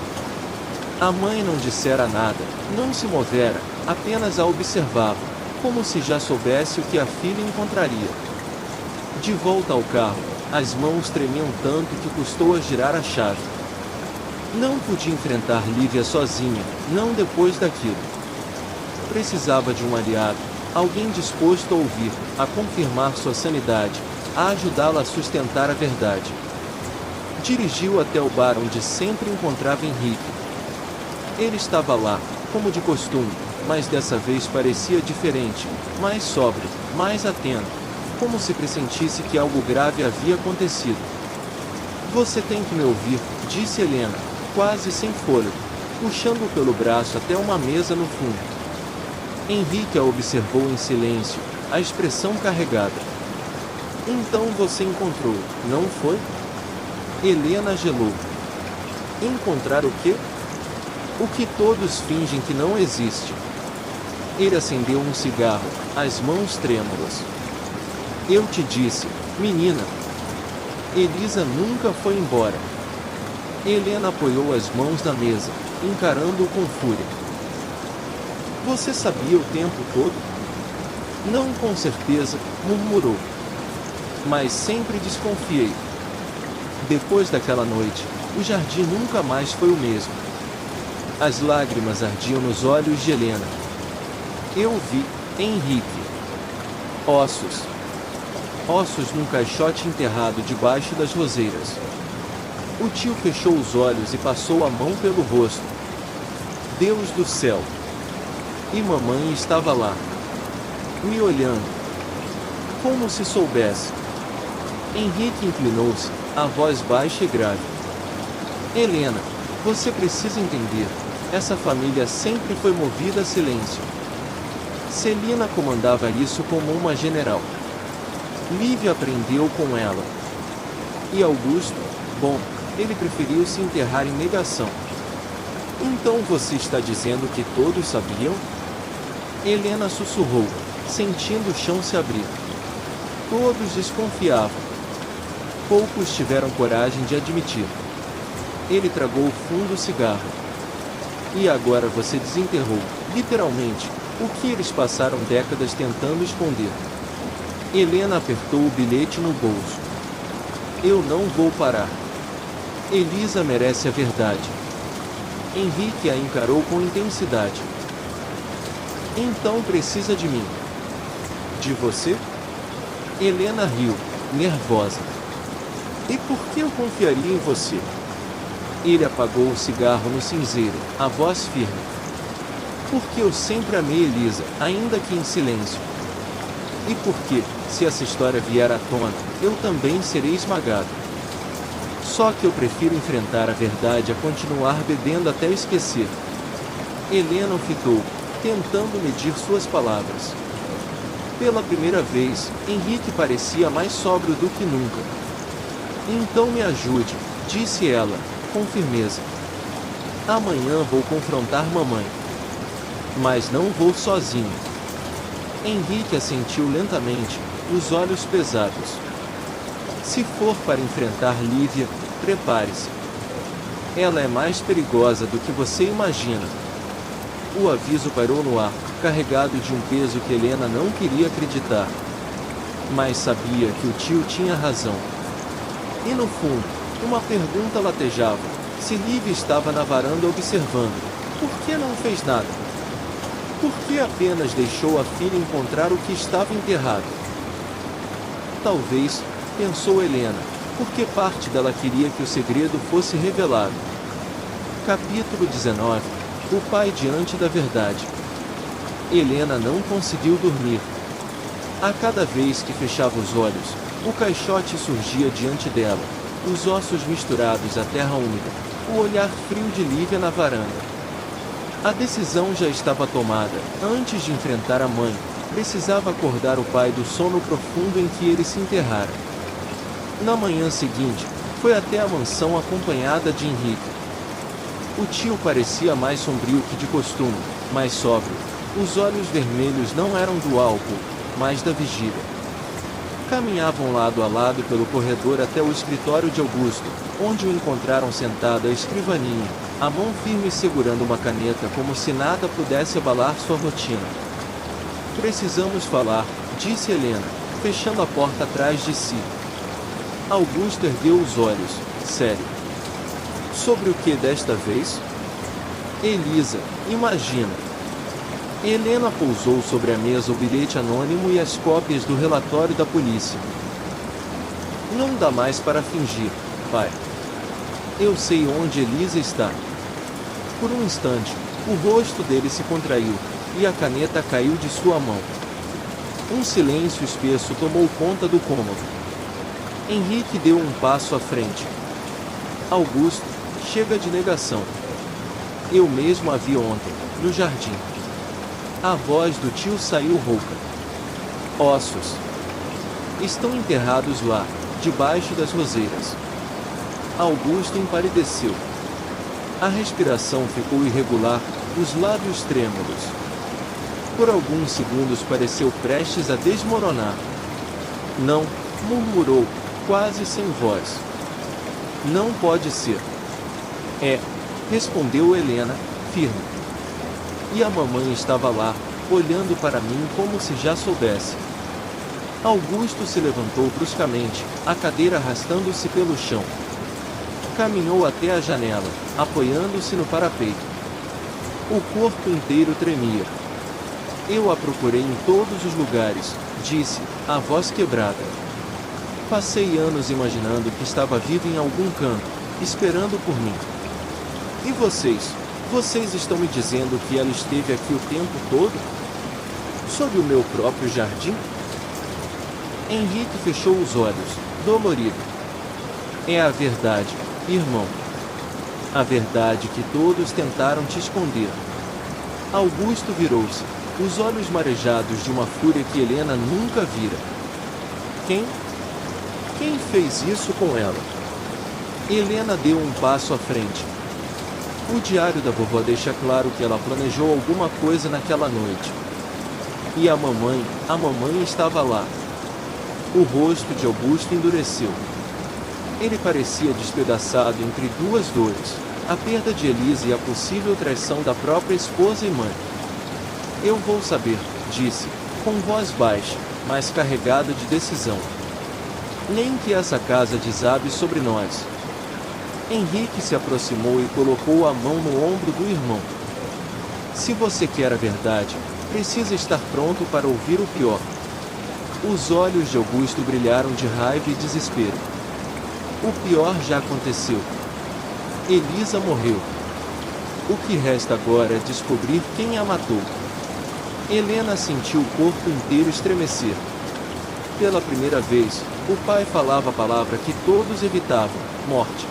A mãe não dissera nada, não se movera, apenas a observava, como se já soubesse o que a filha encontraria. De volta ao carro, as mãos tremiam tanto que custou a girar a chave. Não podia enfrentar Lívia sozinha, não depois daquilo. Precisava de um aliado, alguém disposto a ouvir, a confirmar sua sanidade, a ajudá-la a sustentar a verdade. Dirigiu até o bar onde sempre encontrava Henrique. Ele estava lá, como de costume, mas dessa vez parecia diferente, mais sóbrio, mais atento, como se pressentisse que algo grave havia acontecido. Você tem que me ouvir, disse Helena, quase sem fôlego, puxando-o pelo braço até uma mesa no fundo. Henrique a observou em silêncio, a expressão carregada. Então você encontrou, não foi? Helena gelou. Encontrar o quê? O que todos fingem que não existe. Ele acendeu um cigarro, as mãos trêmulas. Eu te disse, menina. Elisa nunca foi embora. Helena apoiou as mãos na mesa, encarando-o com fúria. Você sabia o tempo todo? Não, com certeza, murmurou. Mas sempre desconfiei. Depois daquela noite, o jardim nunca mais foi o mesmo. As lágrimas ardiam nos olhos de Helena. Eu vi, Henrique. Ossos. Ossos num caixote enterrado debaixo das roseiras. O tio fechou os olhos e passou a mão pelo rosto. Deus do céu! E mamãe estava lá, me olhando, como se soubesse. Henrique inclinou-se, a voz baixa e grave. Helena, você precisa entender, essa família sempre foi movida a silêncio. Celina comandava isso como uma general. Lívia aprendeu com ela. E Augusto, bom, ele preferiu se enterrar em negação. Então você está dizendo que todos sabiam? Helena sussurrou, sentindo o chão se abrir. Todos desconfiavam. Poucos tiveram coragem de admitir. Ele tragou fundo o cigarro. E agora você desenterrou, literalmente, o que eles passaram décadas tentando esconder. Helena apertou o bilhete no bolso. Eu não vou parar. Elisa merece a verdade. Henrique a encarou com intensidade. Então precisa de mim. De você? Helena riu, nervosa. E por que eu confiaria em você? Ele apagou o cigarro no cinzeiro, a voz firme. Porque eu sempre amei Elisa, ainda que em silêncio. E porque, se essa história vier à tona, eu também serei esmagado. Só que eu prefiro enfrentar a verdade a continuar bebendo até esquecer. Helena o fitou, tentando medir suas palavras. Pela primeira vez, Henrique parecia mais sóbrio do que nunca. Então me ajude, disse ela, com firmeza. Amanhã vou confrontar mamãe. Mas não vou sozinho. Henrique assentiu lentamente, os olhos pesados. Se for para enfrentar Lívia, prepare-se. Ela é mais perigosa do que você imagina. O aviso parou no ar, carregado de um peso que Helena não queria acreditar. Mas sabia que o tio tinha razão. E no fundo, uma pergunta latejava. Se Lívia estava na varanda observando, por que não fez nada? Por que apenas deixou a filha encontrar o que estava enterrado? Talvez, pensou Helena, porque parte dela queria que o segredo fosse revelado. Capítulo 19. O pai diante da verdade. Helena não conseguiu dormir. A cada vez que fechava os olhos, o caixote surgia diante dela, os ossos misturados à terra úmida, o olhar frio de Lívia na varanda. A decisão já estava tomada. Antes de enfrentar a mãe, precisava acordar o pai do sono profundo em que ele se enterrara. Na manhã seguinte, foi até a mansão acompanhada de Henrique. O tio parecia mais sombrio que de costume, mais sóbrio. Os olhos vermelhos não eram do álcool, mas da vigília. Caminhavam lado a lado pelo corredor até o escritório de Augusto, onde o encontraram sentado à escrivaninha, a mão firme segurando uma caneta como se nada pudesse abalar sua rotina. Precisamos falar, disse Helena, fechando a porta atrás de si. Augusto ergueu os olhos, sério. Sobre o que desta vez? Elisa, imagina. Helena pousou sobre a mesa o bilhete anônimo e as cópias do relatório da polícia. Não dá mais para fingir, pai. Eu sei onde Elisa está. Por um instante, o rosto dele se contraiu, e a caneta caiu de sua mão. Um silêncio espesso tomou conta do cômodo. Henrique deu um passo à frente. Augusto, chega de negação. Eu mesmo a vi ontem, no jardim. A voz do tio saiu rouca. Ossos. Estão enterrados lá, debaixo das roseiras. Augusto empalideceu. A respiração ficou irregular, os lábios trêmulos. Por alguns segundos pareceu prestes a desmoronar. Não, murmurou, quase sem voz. Não pode ser. É, respondeu Helena, firme. E a mamãe estava lá, olhando para mim como se já soubesse. Augusto se levantou bruscamente, a cadeira arrastando-se pelo chão. Caminhou até a janela, apoiando-se no parapeito. O corpo inteiro tremia. Eu a procurei em todos os lugares, disse, a voz quebrada. Passei anos imaginando que estava viva em algum canto, esperando por mim. E vocês? Vocês estão me dizendo que ela esteve aqui o tempo todo? Sob o meu próprio jardim? Henrique fechou os olhos, dolorido. É a verdade, irmão. A verdade que todos tentaram te esconder. Augusto virou-se, os olhos marejados de uma fúria que Helena nunca vira. Quem? Quem fez isso com ela? Helena deu um passo à frente. O diário da vovó deixa claro que ela planejou alguma coisa naquela noite. E a mamãe estava lá. O rosto de Augusto endureceu. Ele parecia despedaçado entre duas dores, a perda de Elisa e a possível traição da própria esposa e mãe. Eu vou saber, disse, com voz baixa, mas carregada de decisão. Nem que essa casa desabe sobre nós. Henrique se aproximou e colocou a mão no ombro do irmão. Se você quer a verdade, precisa estar pronto para ouvir o pior. Os olhos de Augusto brilharam de raiva e desespero. O pior já aconteceu. Elisa morreu. O que resta agora é descobrir quem a matou. Helena sentiu o corpo inteiro estremecer. Pela primeira vez, o pai falava a palavra que todos evitavam, morte.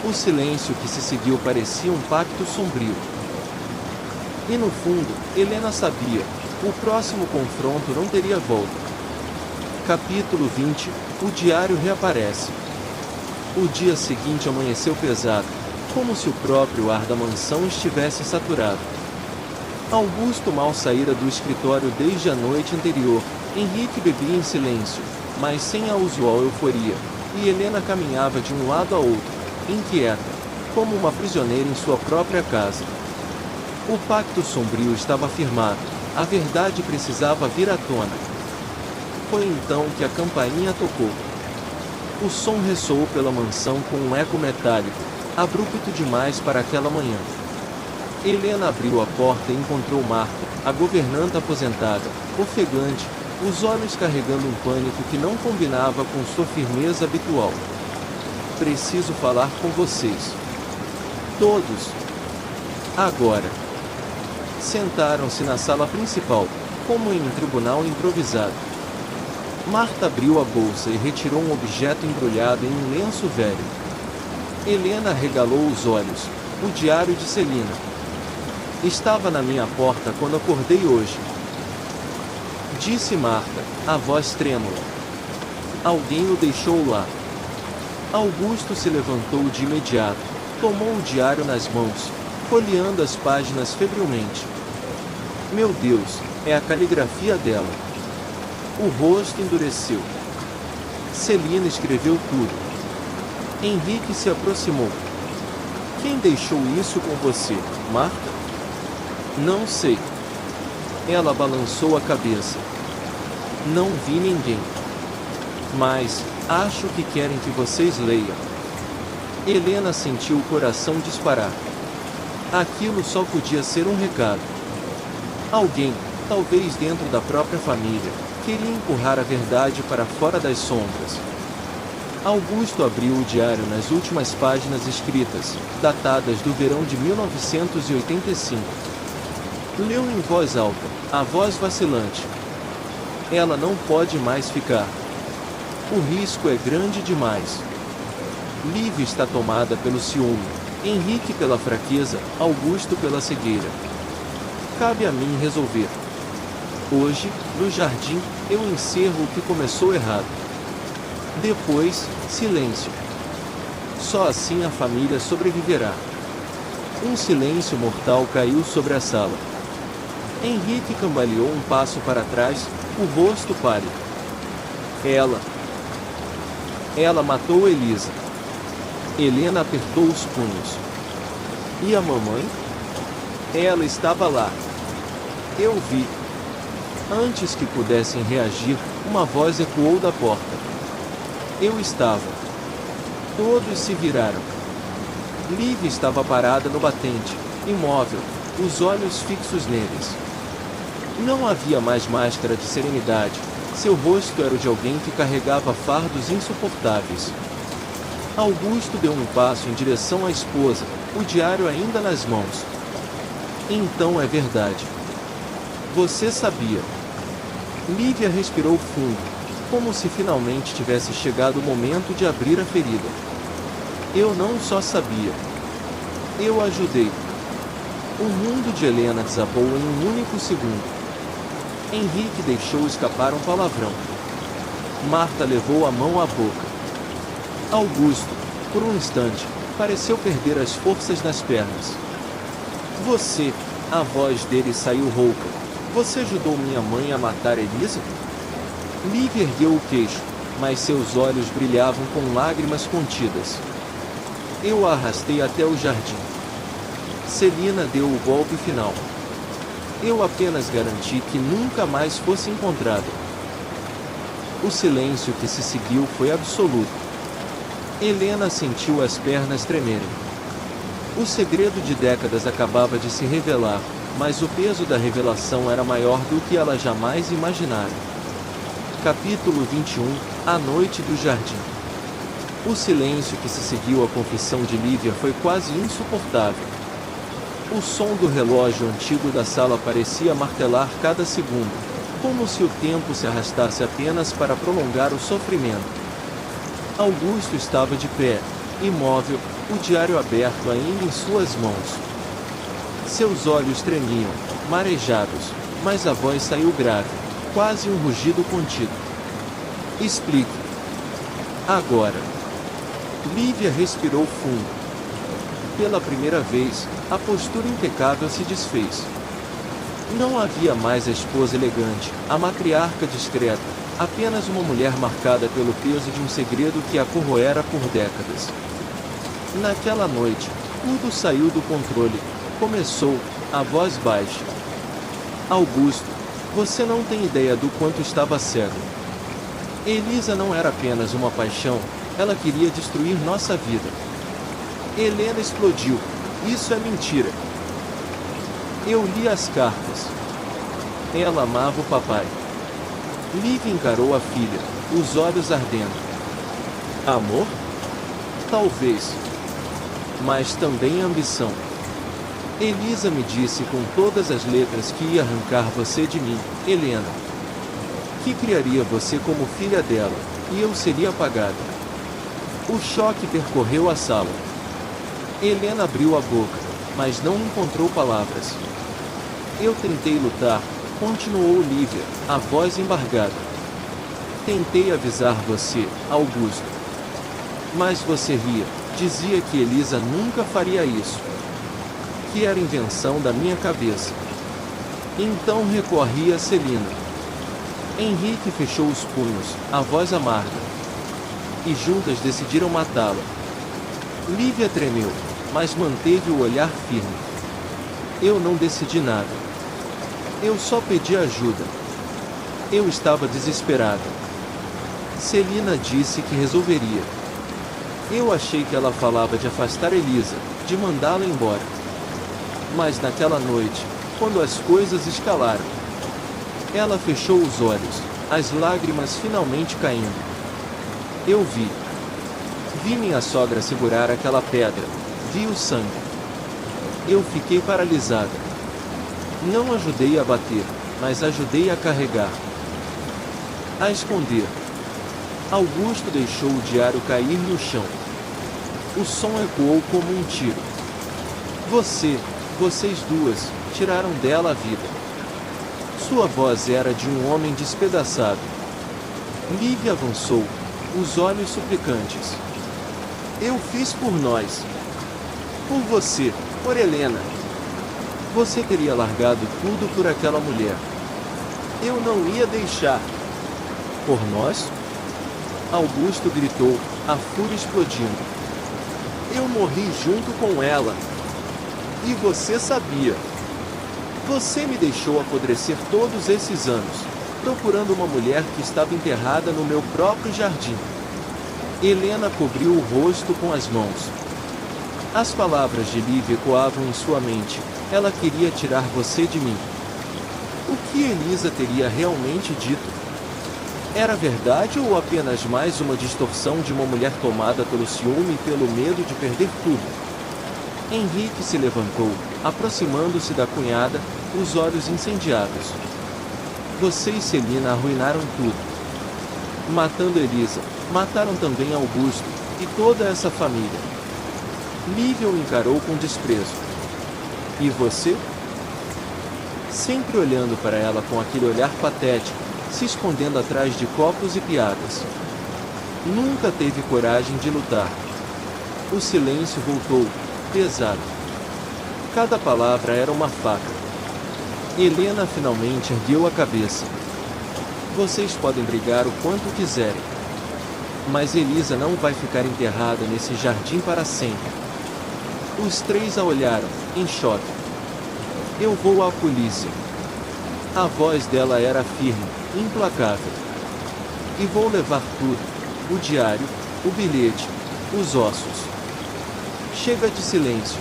O silêncio que se seguiu parecia um pacto sombrio. E no fundo, Helena sabia, o próximo confronto não teria volta. Capítulo 20, o diário reaparece. O dia seguinte amanheceu pesado, como se o próprio ar da mansão estivesse saturado. Augusto mal saíra do escritório desde a noite anterior. Henrique bebia em silêncio, mas sem a usual euforia, e Helena caminhava de um lado a outro, inquieta, como uma prisioneira em sua própria casa. O pacto sombrio estava firmado, a verdade precisava vir à tona. Foi então que a campainha tocou. O som ressoou pela mansão com um eco metálico, abrupto demais para aquela manhã. Helena abriu a porta e encontrou Marta, a governanta aposentada, ofegante, os olhos carregando um pânico que não combinava com sua firmeza habitual. Preciso falar com vocês. Todos. Agora. Sentaram-se na sala principal, como em um tribunal improvisado. Marta abriu a bolsa e retirou um objeto embrulhado em um lenço velho. Helena arregalou os olhos. O diário de Celina. Estava na minha porta quando acordei hoje. Disse Marta, a voz trêmula. Alguém o deixou lá. Augusto se levantou de imediato, tomou o diário nas mãos, folheando as páginas febrilmente. Meu Deus, é a caligrafia dela. O rosto endureceu. Celina escreveu tudo. Henrique se aproximou. Quem deixou isso com você, Marta? Não sei. Ela balançou a cabeça. Não vi ninguém. Mas, acho que querem que vocês leiam. Helena sentiu o coração disparar. Aquilo só podia ser um recado. Alguém, talvez dentro da própria família, queria empurrar a verdade para fora das sombras. Augusto abriu o diário nas últimas páginas escritas, datadas do verão de 1985. Leu em voz alta, a voz vacilante. Ela não pode mais ficar. O risco é grande demais. Lívia está tomada pelo ciúme, Henrique pela fraqueza, Augusto pela cegueira. Cabe a mim resolver. Hoje, no jardim, eu encerro o que começou errado. Depois, silêncio. Só assim a família sobreviverá. Um silêncio mortal caiu sobre a sala. Henrique cambaleou um passo para trás, o rosto pálido. Ela matou Elisa. Helena apertou os punhos. E a mamãe? Ela estava lá. Eu vi. Antes que pudessem reagir, uma voz ecoou da porta. Eu estava. Todos se viraram. Lívia estava parada no batente, imóvel, os olhos fixos neles. Não havia mais máscara de serenidade. Seu rosto era o de alguém que carregava fardos insuportáveis. Augusto deu um passo em direção à esposa, o diário ainda nas mãos. Então é verdade. Você sabia. Lívia respirou fundo, como se finalmente tivesse chegado o momento de abrir a ferida. Eu não só sabia. Eu ajudei. O mundo de Helena desabou em um único segundo. Henrique deixou escapar um palavrão. Marta levou a mão à boca. Augusto, por um instante, pareceu perder as forças nas pernas. Você, a voz dele saiu rouca. Você ajudou minha mãe a matar Elisa? Lívia ergueu o queixo, mas seus olhos brilhavam com lágrimas contidas. Eu a arrastei até o jardim. Celina deu o golpe final. Eu apenas garanti que nunca mais fosse encontrada. O silêncio que se seguiu foi absoluto. Helena sentiu as pernas tremerem. O segredo de décadas acabava de se revelar, mas o peso da revelação era maior do que ela jamais imaginara. Capítulo 21 – A Noite do Jardim. O silêncio que se seguiu à confissão de Lívia foi quase insuportável. O som do relógio antigo da sala parecia martelar cada segundo, como se o tempo se arrastasse apenas para prolongar o sofrimento. Augusto estava de pé, imóvel, o diário aberto ainda em suas mãos. Seus olhos tremiam, marejados, mas a voz saiu grave, quase um rugido contido. Explique. Agora. Lívia respirou fundo. Pela primeira vez, a postura impecável se desfez. Não havia mais a esposa elegante, a matriarca discreta, apenas uma mulher marcada pelo peso de um segredo que a corroera por décadas. Naquela noite, tudo saiu do controle. Começou, a voz baixa. Augusto, você não tem ideia do quanto estava cego. Elisa não era apenas uma paixão, ela queria destruir nossa vida. Helena explodiu. Isso é mentira. Eu li as cartas. Ela amava o papai. Lívia encarou a filha, os olhos ardendo. Amor? Talvez. Mas também ambição. Elisa me disse com todas as letras que ia arrancar você de mim, Helena. Que criaria você como filha dela, e eu seria apagada. O choque percorreu a sala. Helena abriu a boca, mas não encontrou palavras. Eu tentei lutar, continuou Lívia, a voz embargada. Tentei avisar você, Augusto. Mas você ria, dizia que Elisa nunca faria isso. Que era invenção da minha cabeça. Então recorri a Celina. Henrique fechou os punhos, a voz amarga. E juntas decidiram matá-la. Lívia tremeu, mas manteve o olhar firme. Eu não decidi nada. Eu só pedi ajuda. Eu estava desesperada. Celina disse que resolveria. Eu achei que ela falava de afastar Elisa, de mandá-la embora. Mas naquela noite, quando as coisas escalaram, ela fechou os olhos, as lágrimas finalmente caindo. Eu vi. Vi minha sogra segurar aquela pedra. Vi o sangue. Eu fiquei paralisada. Não ajudei a bater, mas ajudei a carregar. A esconder. Augusto deixou o diário cair no chão. O som ecoou como um tiro. Vocês duas, tiraram dela a vida. Sua voz era de um homem despedaçado. Lívia avançou, os olhos suplicantes. Eu fiz por nós. Por você, por Helena. Você teria largado tudo por aquela mulher. Eu não ia deixar. Por nós? Augusto gritou, a fúria explodindo. Eu morri junto com ela. E você sabia. Você me deixou apodrecer todos esses anos, procurando uma mulher que estava enterrada no meu próprio jardim. Helena cobriu o rosto com as mãos. As palavras de Lívia ecoavam em sua mente. Ela queria tirar você de mim. O que Elisa teria realmente dito? Era verdade ou apenas mais uma distorção de uma mulher tomada pelo ciúme e pelo medo de perder tudo? Henrique se levantou, aproximando-se da cunhada, os olhos incendiados. Você e Celina arruinaram tudo. Matando Elisa, mataram também Augusto, e toda essa família. Lívia o encarou com desprezo. E você? Sempre olhando para ela com aquele olhar patético, se escondendo atrás de copos e piadas. Nunca teve coragem de lutar. O silêncio voltou, pesado. Cada palavra era uma faca. Helena finalmente ergueu a cabeça. Vocês podem brigar o quanto quiserem. Mas Elisa não vai ficar enterrada nesse jardim para sempre. Os três a olharam, em choque. Eu vou à polícia. A voz dela era firme, implacável. E vou levar tudo: o diário, o bilhete, os ossos. Chega de silêncio.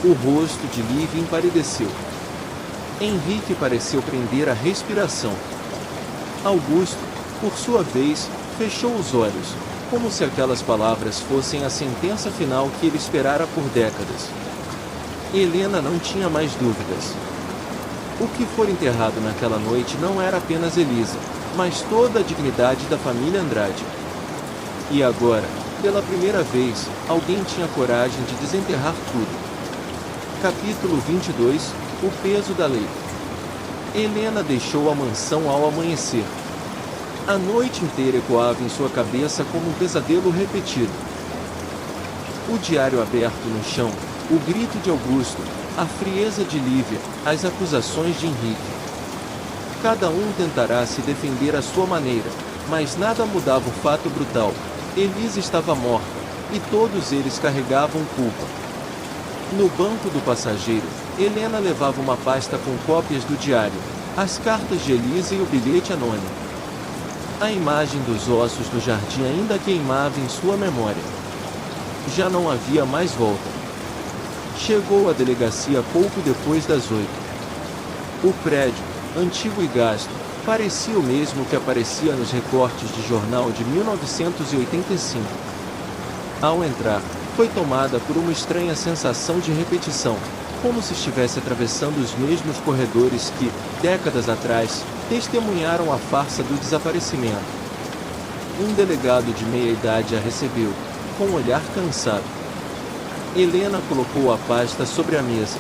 O rosto de Lívia empalideceu. Henrique pareceu prender a respiração. Augusto, por sua vez, fechou os olhos, como se aquelas palavras fossem a sentença final que ele esperara por décadas. Helena não tinha mais dúvidas. O que for enterrado naquela noite não era apenas Elisa, mas toda a dignidade da família Andrade. E agora, pela primeira vez, alguém tinha coragem de desenterrar tudo. Capítulo 22 – O peso da lei. Helena deixou a mansão ao amanhecer. A noite inteira ecoava em sua cabeça como um pesadelo repetido. O diário aberto no chão, o grito de Augusto, a frieza de Lívia, as acusações de Henrique. Cada um tentará se defender à sua maneira, mas nada mudava o fato brutal. Elisa estava morta, e todos eles carregavam culpa. No banco do passageiro, Helena levava uma pasta com cópias do diário, as cartas de Elisa e o bilhete anônimo. A imagem dos ossos do jardim ainda queimava em sua memória. Já não havia mais volta. Chegou à delegacia pouco depois das 8. O prédio, antigo e gasto, parecia o mesmo que aparecia nos recortes de jornal de 1985. Ao entrar, foi tomada por uma estranha sensação de repetição, como se estivesse atravessando os mesmos corredores que, décadas atrás, testemunharam a farsa do desaparecimento. Um delegado de meia-idade a recebeu, com um olhar cansado. Helena colocou a pasta sobre a mesa.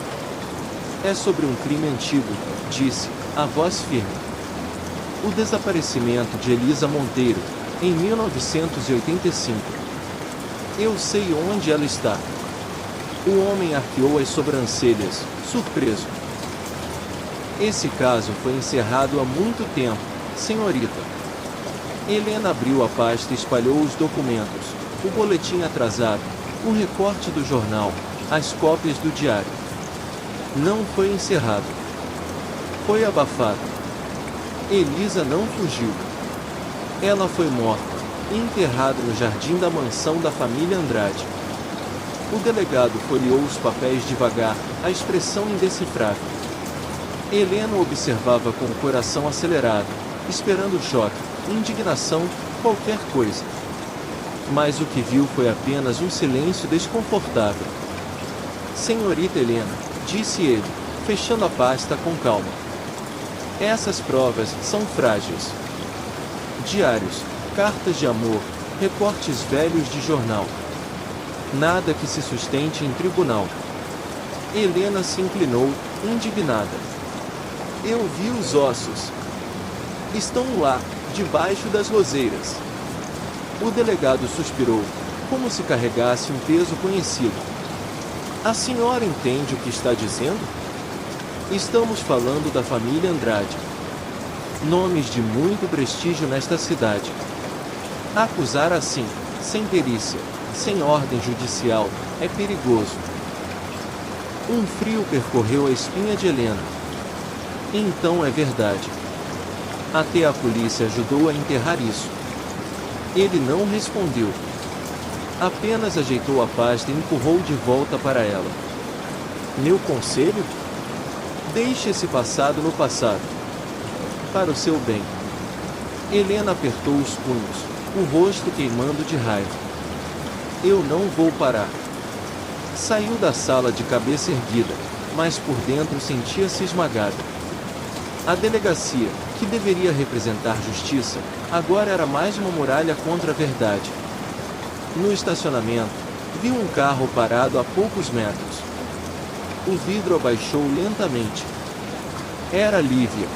É sobre um crime antigo, disse, a voz firme. O desaparecimento de Elisa Monteiro, em 1985. Eu sei onde ela está. O homem arqueou as sobrancelhas, surpreso. Esse caso foi encerrado há muito tempo, senhorita. Helena abriu a pasta e espalhou os documentos, o boletim atrasado, o recorte do jornal, as cópias do diário. Não foi encerrado. Foi abafado. Elisa não fugiu. Ela foi morta, enterrada no jardim da mansão da família Andrade. O delegado folheou os papéis devagar, a expressão indecifrável. Helena observava com o coração acelerado, esperando o choque, indignação, qualquer coisa. Mas o que viu foi apenas um silêncio desconfortável. Senhorita Helena, disse ele, fechando a pasta com calma. Essas provas são frágeis. Diários, cartas de amor, recortes velhos de jornal. Nada que se sustente em tribunal. Helena se inclinou, indignada. Eu vi os ossos. Estão lá, debaixo das roseiras. O delegado suspirou, como se carregasse um peso conhecido. A senhora entende o que está dizendo? Estamos falando da família Andrade. Nomes de muito prestígio nesta cidade. Acusar assim, sem perícia, sem ordem judicial, é perigoso. Um frio percorreu a espinha de Helena. Então é verdade. Até a polícia ajudou a enterrar isso. Ele não respondeu. Apenas ajeitou a pasta e empurrou de volta para ela. Meu conselho? Deixe esse passado no passado. Para o seu bem. Helena apertou os punhos, o rosto queimando de raiva. Eu não vou parar. Saiu da sala de cabeça erguida, mas por dentro sentia-se esmagada. A delegacia, que deveria representar justiça, agora era mais uma muralha contra a verdade. No estacionamento, viu um carro parado a poucos metros. O vidro abaixou lentamente. Era Lívia.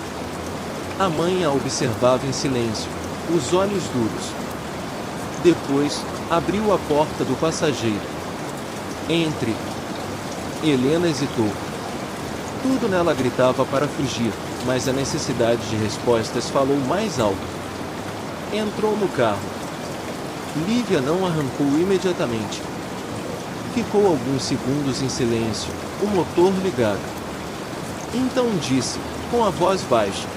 A mãe a observava em silêncio, os olhos duros. Depois, abriu a porta do passageiro. Entre. Helena hesitou. Tudo nela gritava para fugir, mas a necessidade de respostas falou mais alto. Entrou no carro. Lívia não arrancou imediatamente. Ficou alguns segundos em silêncio, o motor ligado. Então disse, com a voz baixa: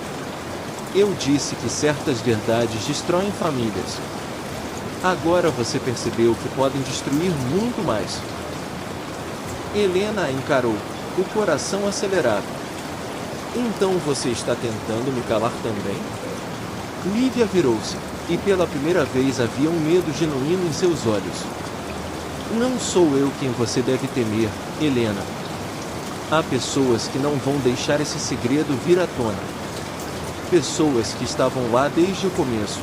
eu disse que certas verdades destroem famílias. Agora você percebeu que podem destruir muito mais. Helena a encarou, o coração acelerado. Então você está tentando me calar também? Lívia virou-se, e pela primeira vez havia um medo genuíno em seus olhos. Não sou eu quem você deve temer, Helena. Há pessoas que não vão deixar esse segredo vir à tona. Pessoas que estavam lá desde o começo.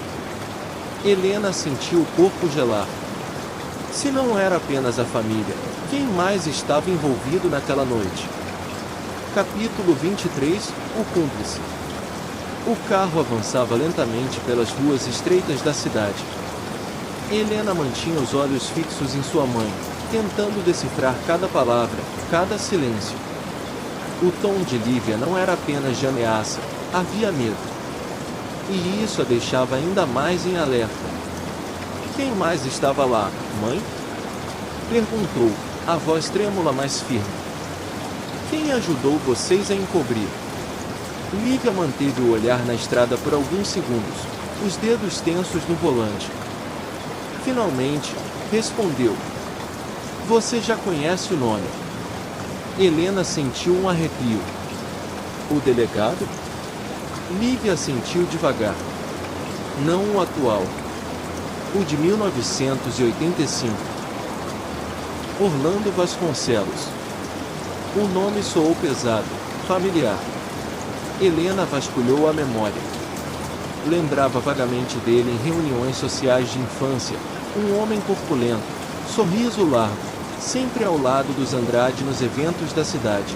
Helena sentiu o corpo gelar. Se não era apenas a família, quem mais estava envolvido naquela noite? Capítulo 23, o cúmplice. O carro avançava lentamente pelas ruas estreitas da cidade. Helena mantinha os olhos fixos em sua mãe, tentando decifrar cada palavra, cada silêncio. O tom de Lívia não era apenas de ameaça, havia medo. E isso a deixava ainda mais em alerta. Quem mais estava lá, mãe? Perguntou, a voz trêmula mais firme. Quem ajudou vocês a encobrir? Lívia manteve o olhar na estrada por alguns segundos, os dedos tensos no volante. Finalmente, respondeu. Você já conhece o nome. Helena sentiu um arrepio. O delegado? Lívia sentiu devagar. Não o atual. O de 1985. Orlando Vasconcelos. O nome soou pesado, familiar. Helena vasculhou a memória. Lembrava vagamente dele em reuniões sociais de infância, um homem corpulento, sorriso largo, sempre ao lado dos Andrade nos eventos da cidade.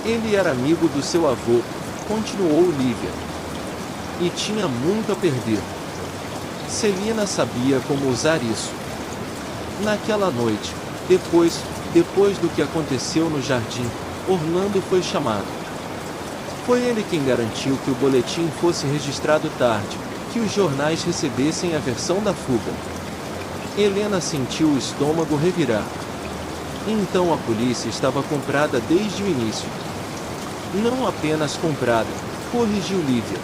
Ele era amigo do seu avô, continuou Lívia. E tinha muito a perder. Celina sabia como usar isso. Naquela noite, depois do que aconteceu no jardim, Orlando foi chamado. Foi ele quem garantiu que o boletim fosse registrado tarde, que os jornais recebessem a versão da fuga. Helena sentiu o estômago revirar. Então a polícia estava comprada desde o início. Não apenas comprada, corrigiu Lívia.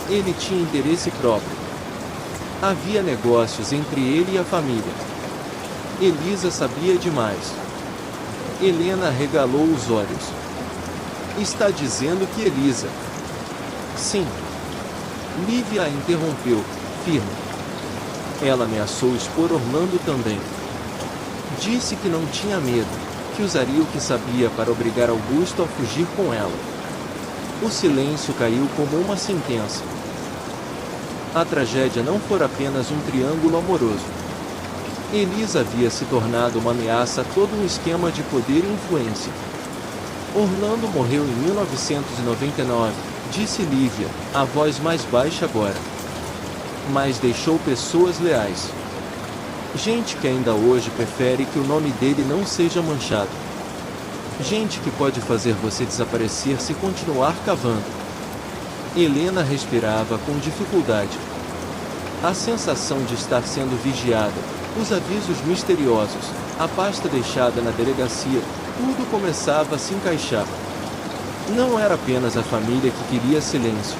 Ele tinha interesse próprio. Havia negócios entre ele e a família. Elisa sabia demais. Helena regalou os olhos. Está dizendo que Elisa... Sim. Lívia a interrompeu, firme. Ela ameaçou expor Orlando também. Disse que não tinha medo, que usaria o que sabia para obrigar Augusto a fugir com ela. O silêncio caiu como uma sentença. A tragédia não fora apenas um triângulo amoroso. Elisa havia se tornado uma ameaça a todo um esquema de poder e influência. Orlando morreu em 1999, disse Lívia, a voz mais baixa agora. Mas deixou pessoas leais. Gente que ainda hoje prefere que o nome dele não seja manchado. Gente que pode fazer você desaparecer se continuar cavando. Helena respirava com dificuldade. A sensação de estar sendo vigiada, os avisos misteriosos, a pasta deixada na delegacia, tudo começava a se encaixar. Não era apenas a família que queria silêncio.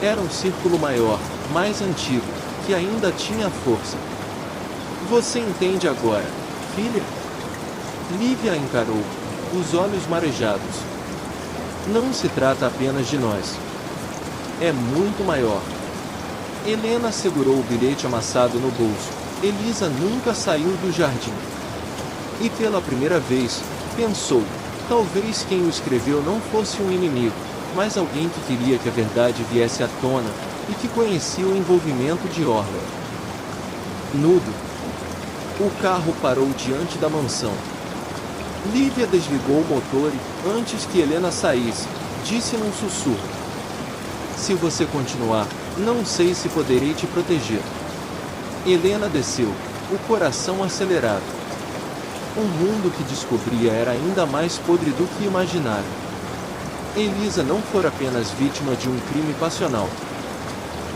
Era um círculo maior, mais antigo, que ainda tinha força. Você entende agora, filha? Lívia a encarou, os olhos marejados. Não se trata apenas de nós. É muito maior. Helena segurou o bilhete amassado no bolso. Elisa nunca saiu do jardim. E pela primeira vez, pensou, talvez quem o escreveu não fosse um inimigo, mas alguém que queria que a verdade viesse à tona, e que conhecia o envolvimento de Orla. Nudo. O carro parou diante da mansão. Lívia desligou o motor e, antes que Helena saísse, disse num sussurro: se você continuar, não sei se poderei te proteger. Helena desceu, o coração acelerado. O mundo que descobria era ainda mais podre do que imaginara. Elisa não fora apenas vítima de um crime passional.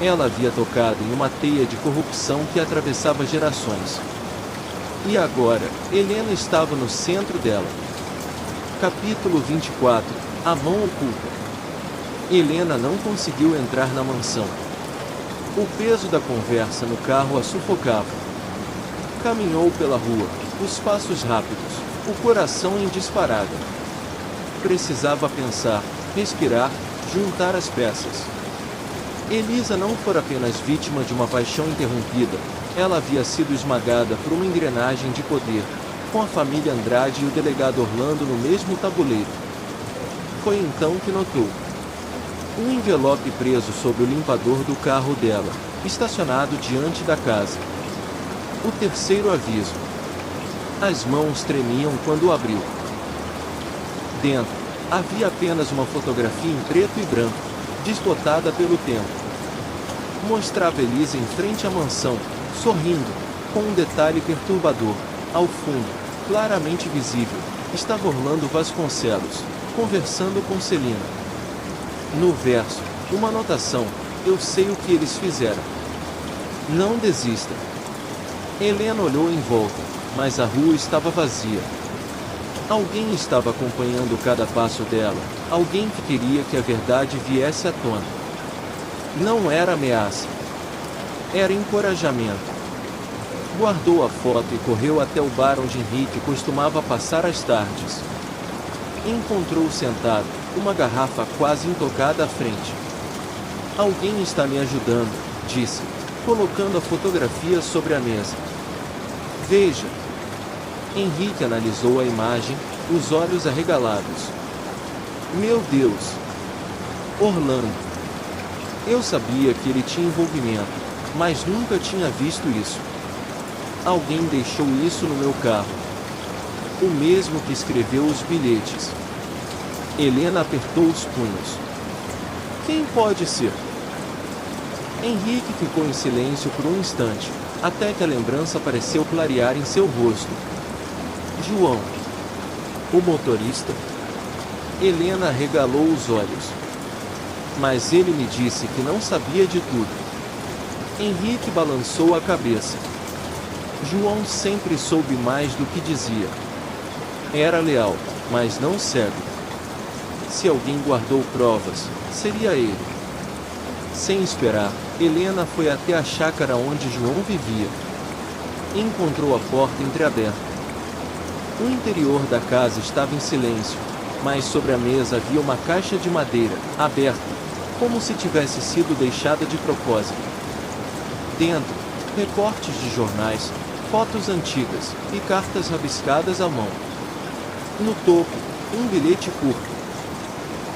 Ela havia tocado em uma teia de corrupção que atravessava gerações. E agora, Helena estava no centro dela. Capítulo 24. A mão oculta. Helena não conseguiu entrar na mansão. O peso da conversa no carro a sufocava. Caminhou pela rua, os passos rápidos, o coração em disparada. Precisava pensar, respirar, juntar as peças. Elisa não fora apenas vítima de uma paixão interrompida, ela havia sido esmagada por uma engrenagem de poder, com a família Andrade e o delegado Orlando no mesmo tabuleiro. Foi então que notou um envelope preso sob o limpador do carro dela, estacionado diante da casa. O terceiro aviso. As mãos tremiam quando o abriu. Dentro, havia apenas uma fotografia em preto e branco, desbotada pelo tempo. Mostrava Elisa em frente à mansão, sorrindo, com um detalhe perturbador. Ao fundo, claramente visível, estava Orlando Vasconcelos, conversando com Celina. No verso, uma anotação: eu sei o que eles fizeram. Não desista. Helena olhou em volta, mas a rua estava vazia. Alguém estava acompanhando cada passo dela, alguém que queria que a verdade viesse à tona. Não era ameaça. Era encorajamento. Guardou a foto e correu até o bar onde Henrique costumava passar as tardes. Encontrou sentado, uma garrafa quase intocada à frente. Alguém está me ajudando, disse, colocando a fotografia sobre a mesa. Veja. Henrique analisou a imagem, os olhos arregalados. Meu Deus! Orlando. Eu sabia que ele tinha envolvimento, mas nunca tinha visto isso. Alguém deixou isso no meu carro. O mesmo que escreveu os bilhetes. Helena apertou os punhos. Quem pode ser? Henrique ficou em silêncio por um instante, até que a lembrança pareceu clarear em seu rosto. João. O motorista? Helena arregalou os olhos. Mas ele me disse que não sabia de tudo. Henrique balançou a cabeça. João sempre soube mais do que dizia. Era leal, mas não cego. Se alguém guardou provas, seria ele. Sem esperar, Helena foi até a chácara onde João vivia. Encontrou a porta entreaberta. O interior da casa estava em silêncio, mas sobre a mesa havia uma caixa de madeira, aberta, como se tivesse sido deixada de propósito. Dentro, recortes de jornais, fotos antigas e cartas rabiscadas à mão. No topo, um bilhete curto.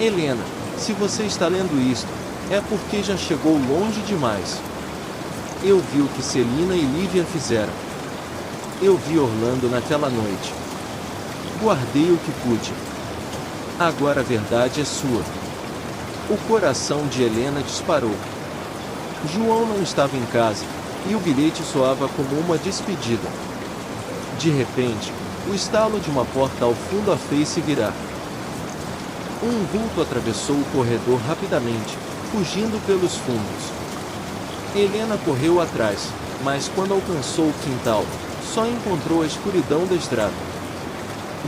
Helena, se você está lendo isto, é porque já chegou longe demais. Eu vi o que Celina e Lívia fizeram. Eu vi Orlando naquela noite. Guardei o que pude. Agora a verdade é sua. O coração de Helena disparou. João não estava em casa, e o bilhete soava como uma despedida. De repente, o estalo de uma porta ao fundo a fez-se virar. Um vulto atravessou o corredor rapidamente, fugindo pelos fundos. Helena correu atrás, mas quando alcançou o quintal, só encontrou a escuridão da estrada.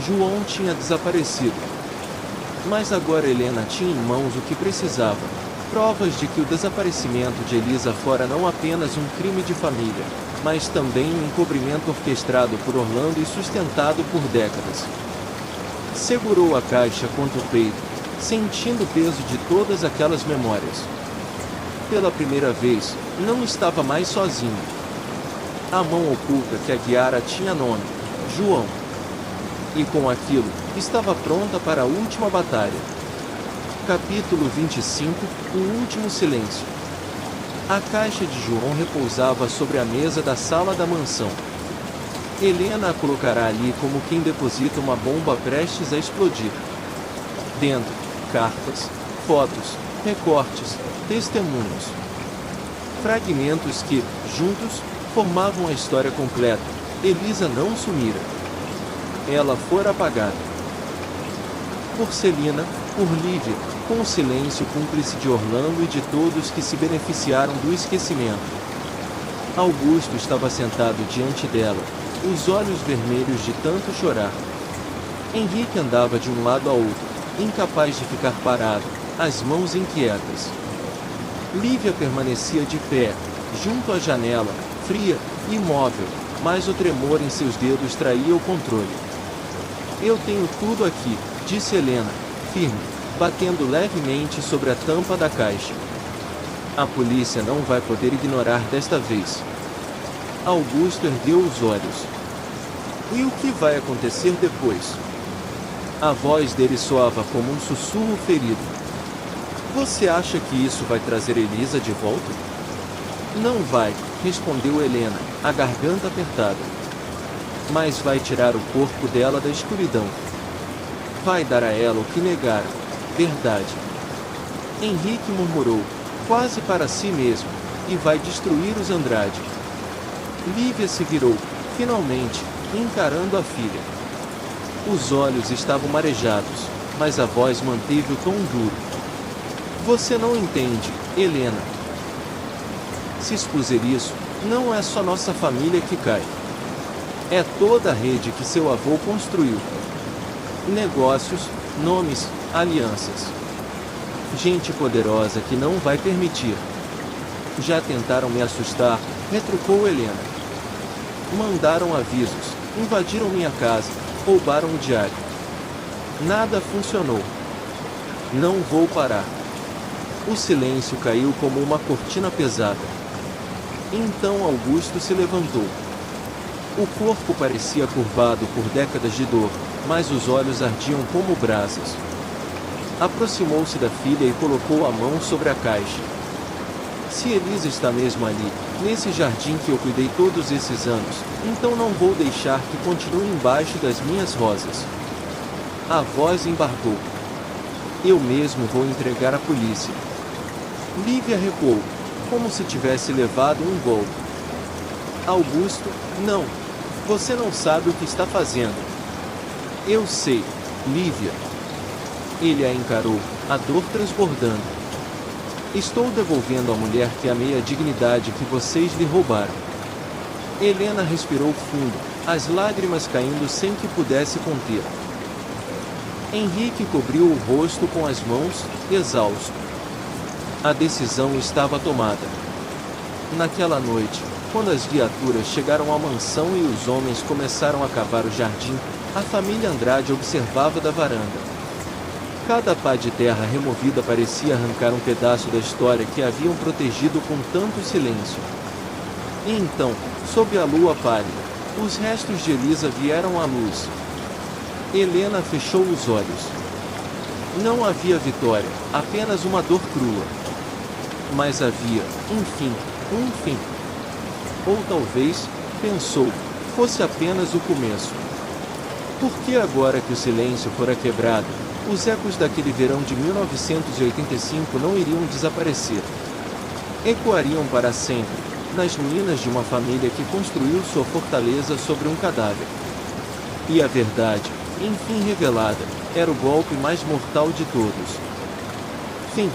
João tinha desaparecido. Mas agora Helena tinha em mãos o que precisava: provas de que o desaparecimento de Elisa fora não apenas um crime de família, mas também um encobrimento orquestrado por Orlando e sustentado por décadas. Segurou a caixa contra o peito, sentindo o peso de todas aquelas memórias. Pela primeira vez, não estava mais sozinho. A mão oculta que a guiara tinha nome: João. E com aquilo, estava pronta para a última batalha. Capítulo 25 – O último silêncio. A caixa de João repousava sobre a mesa da sala da mansão. Helena a colocará ali como quem deposita uma bomba prestes a explodir. Dentro, cartas, fotos, recortes, testemunhos. Fragmentos que, juntos, formavam a história completa. Elisa não sumira. Ela fora apagada. Por Celina, por Lívia, com o silêncio cúmplice de Orlando e de todos que se beneficiaram do esquecimento. Augusto estava sentado diante dela, os olhos vermelhos de tanto chorar. Henrique andava de um lado a outro, incapaz de ficar parado, as mãos inquietas. Lívia permanecia de pé, junto à janela, fria e imóvel, mas o tremor em seus dedos traía o controle. Eu tenho tudo aqui, disse Helena, firme, batendo levemente sobre a tampa da caixa. A polícia não vai poder ignorar desta vez. Augusto ergueu os olhos. E o que vai acontecer depois? A voz dele soava como um sussurro ferido. Você acha que isso vai trazer Elisa de volta? Não vai, respondeu Helena, a garganta apertada. Mas vai tirar o corpo dela da escuridão. Vai dar a ela o que negaram, verdade. Henrique murmurou, quase para si mesmo, e vai destruir os Andrade. Lívia se virou, finalmente, encarando a filha. Os olhos estavam marejados, mas a voz manteve o tom duro. Você não entende, Helena. Se expuser isso, não é só nossa família que cai. É toda a rede que seu avô construiu. Negócios, nomes, alianças. Gente poderosa que não vai permitir. Já tentaram me assustar, retrucou Helena. Mandaram avisos, invadiram minha casa, roubaram o diário. Nada funcionou. Não vou parar. O silêncio caiu como uma cortina pesada. Então Augusto se levantou. O corpo parecia curvado por décadas de dor, mas os olhos ardiam como brasas. Aproximou-se da filha e colocou a mão sobre a caixa. Se Elisa está mesmo ali, nesse jardim que eu cuidei todos esses anos, então não vou deixar que continue embaixo das minhas rosas. A voz embargou. Eu mesmo vou entregar à polícia. Lívia recuou, como se tivesse levado um golpe. Augusto, não. Você não sabe o que está fazendo. Eu sei, Lívia. Ele a encarou, a dor transbordando. Estou devolvendo à mulher que amei a dignidade que vocês lhe roubaram. Helena respirou fundo, as lágrimas caindo sem que pudesse conter. Henrique cobriu o rosto com as mãos, exausto. A decisão estava tomada. Naquela noite, quando as viaturas chegaram à mansão e os homens começaram a cavar o jardim, a família Andrade observava da varanda. Cada pá de terra removida parecia arrancar um pedaço da história que haviam protegido com tanto silêncio. E então, sob a lua pálida, os restos de Elisa vieram à luz. Helena fechou os olhos. Não havia vitória, apenas uma dor crua. Mas havia, enfim, um fim. Ou talvez, pensou, fosse apenas o começo. Por que agora que o silêncio fora quebrado, os ecos daquele verão de 1985 não iriam desaparecer? Ecoariam para sempre, nas ruínas de uma família que construiu sua fortaleza sobre um cadáver. E a verdade, enfim revelada, era o golpe mais mortal de todos. Fim.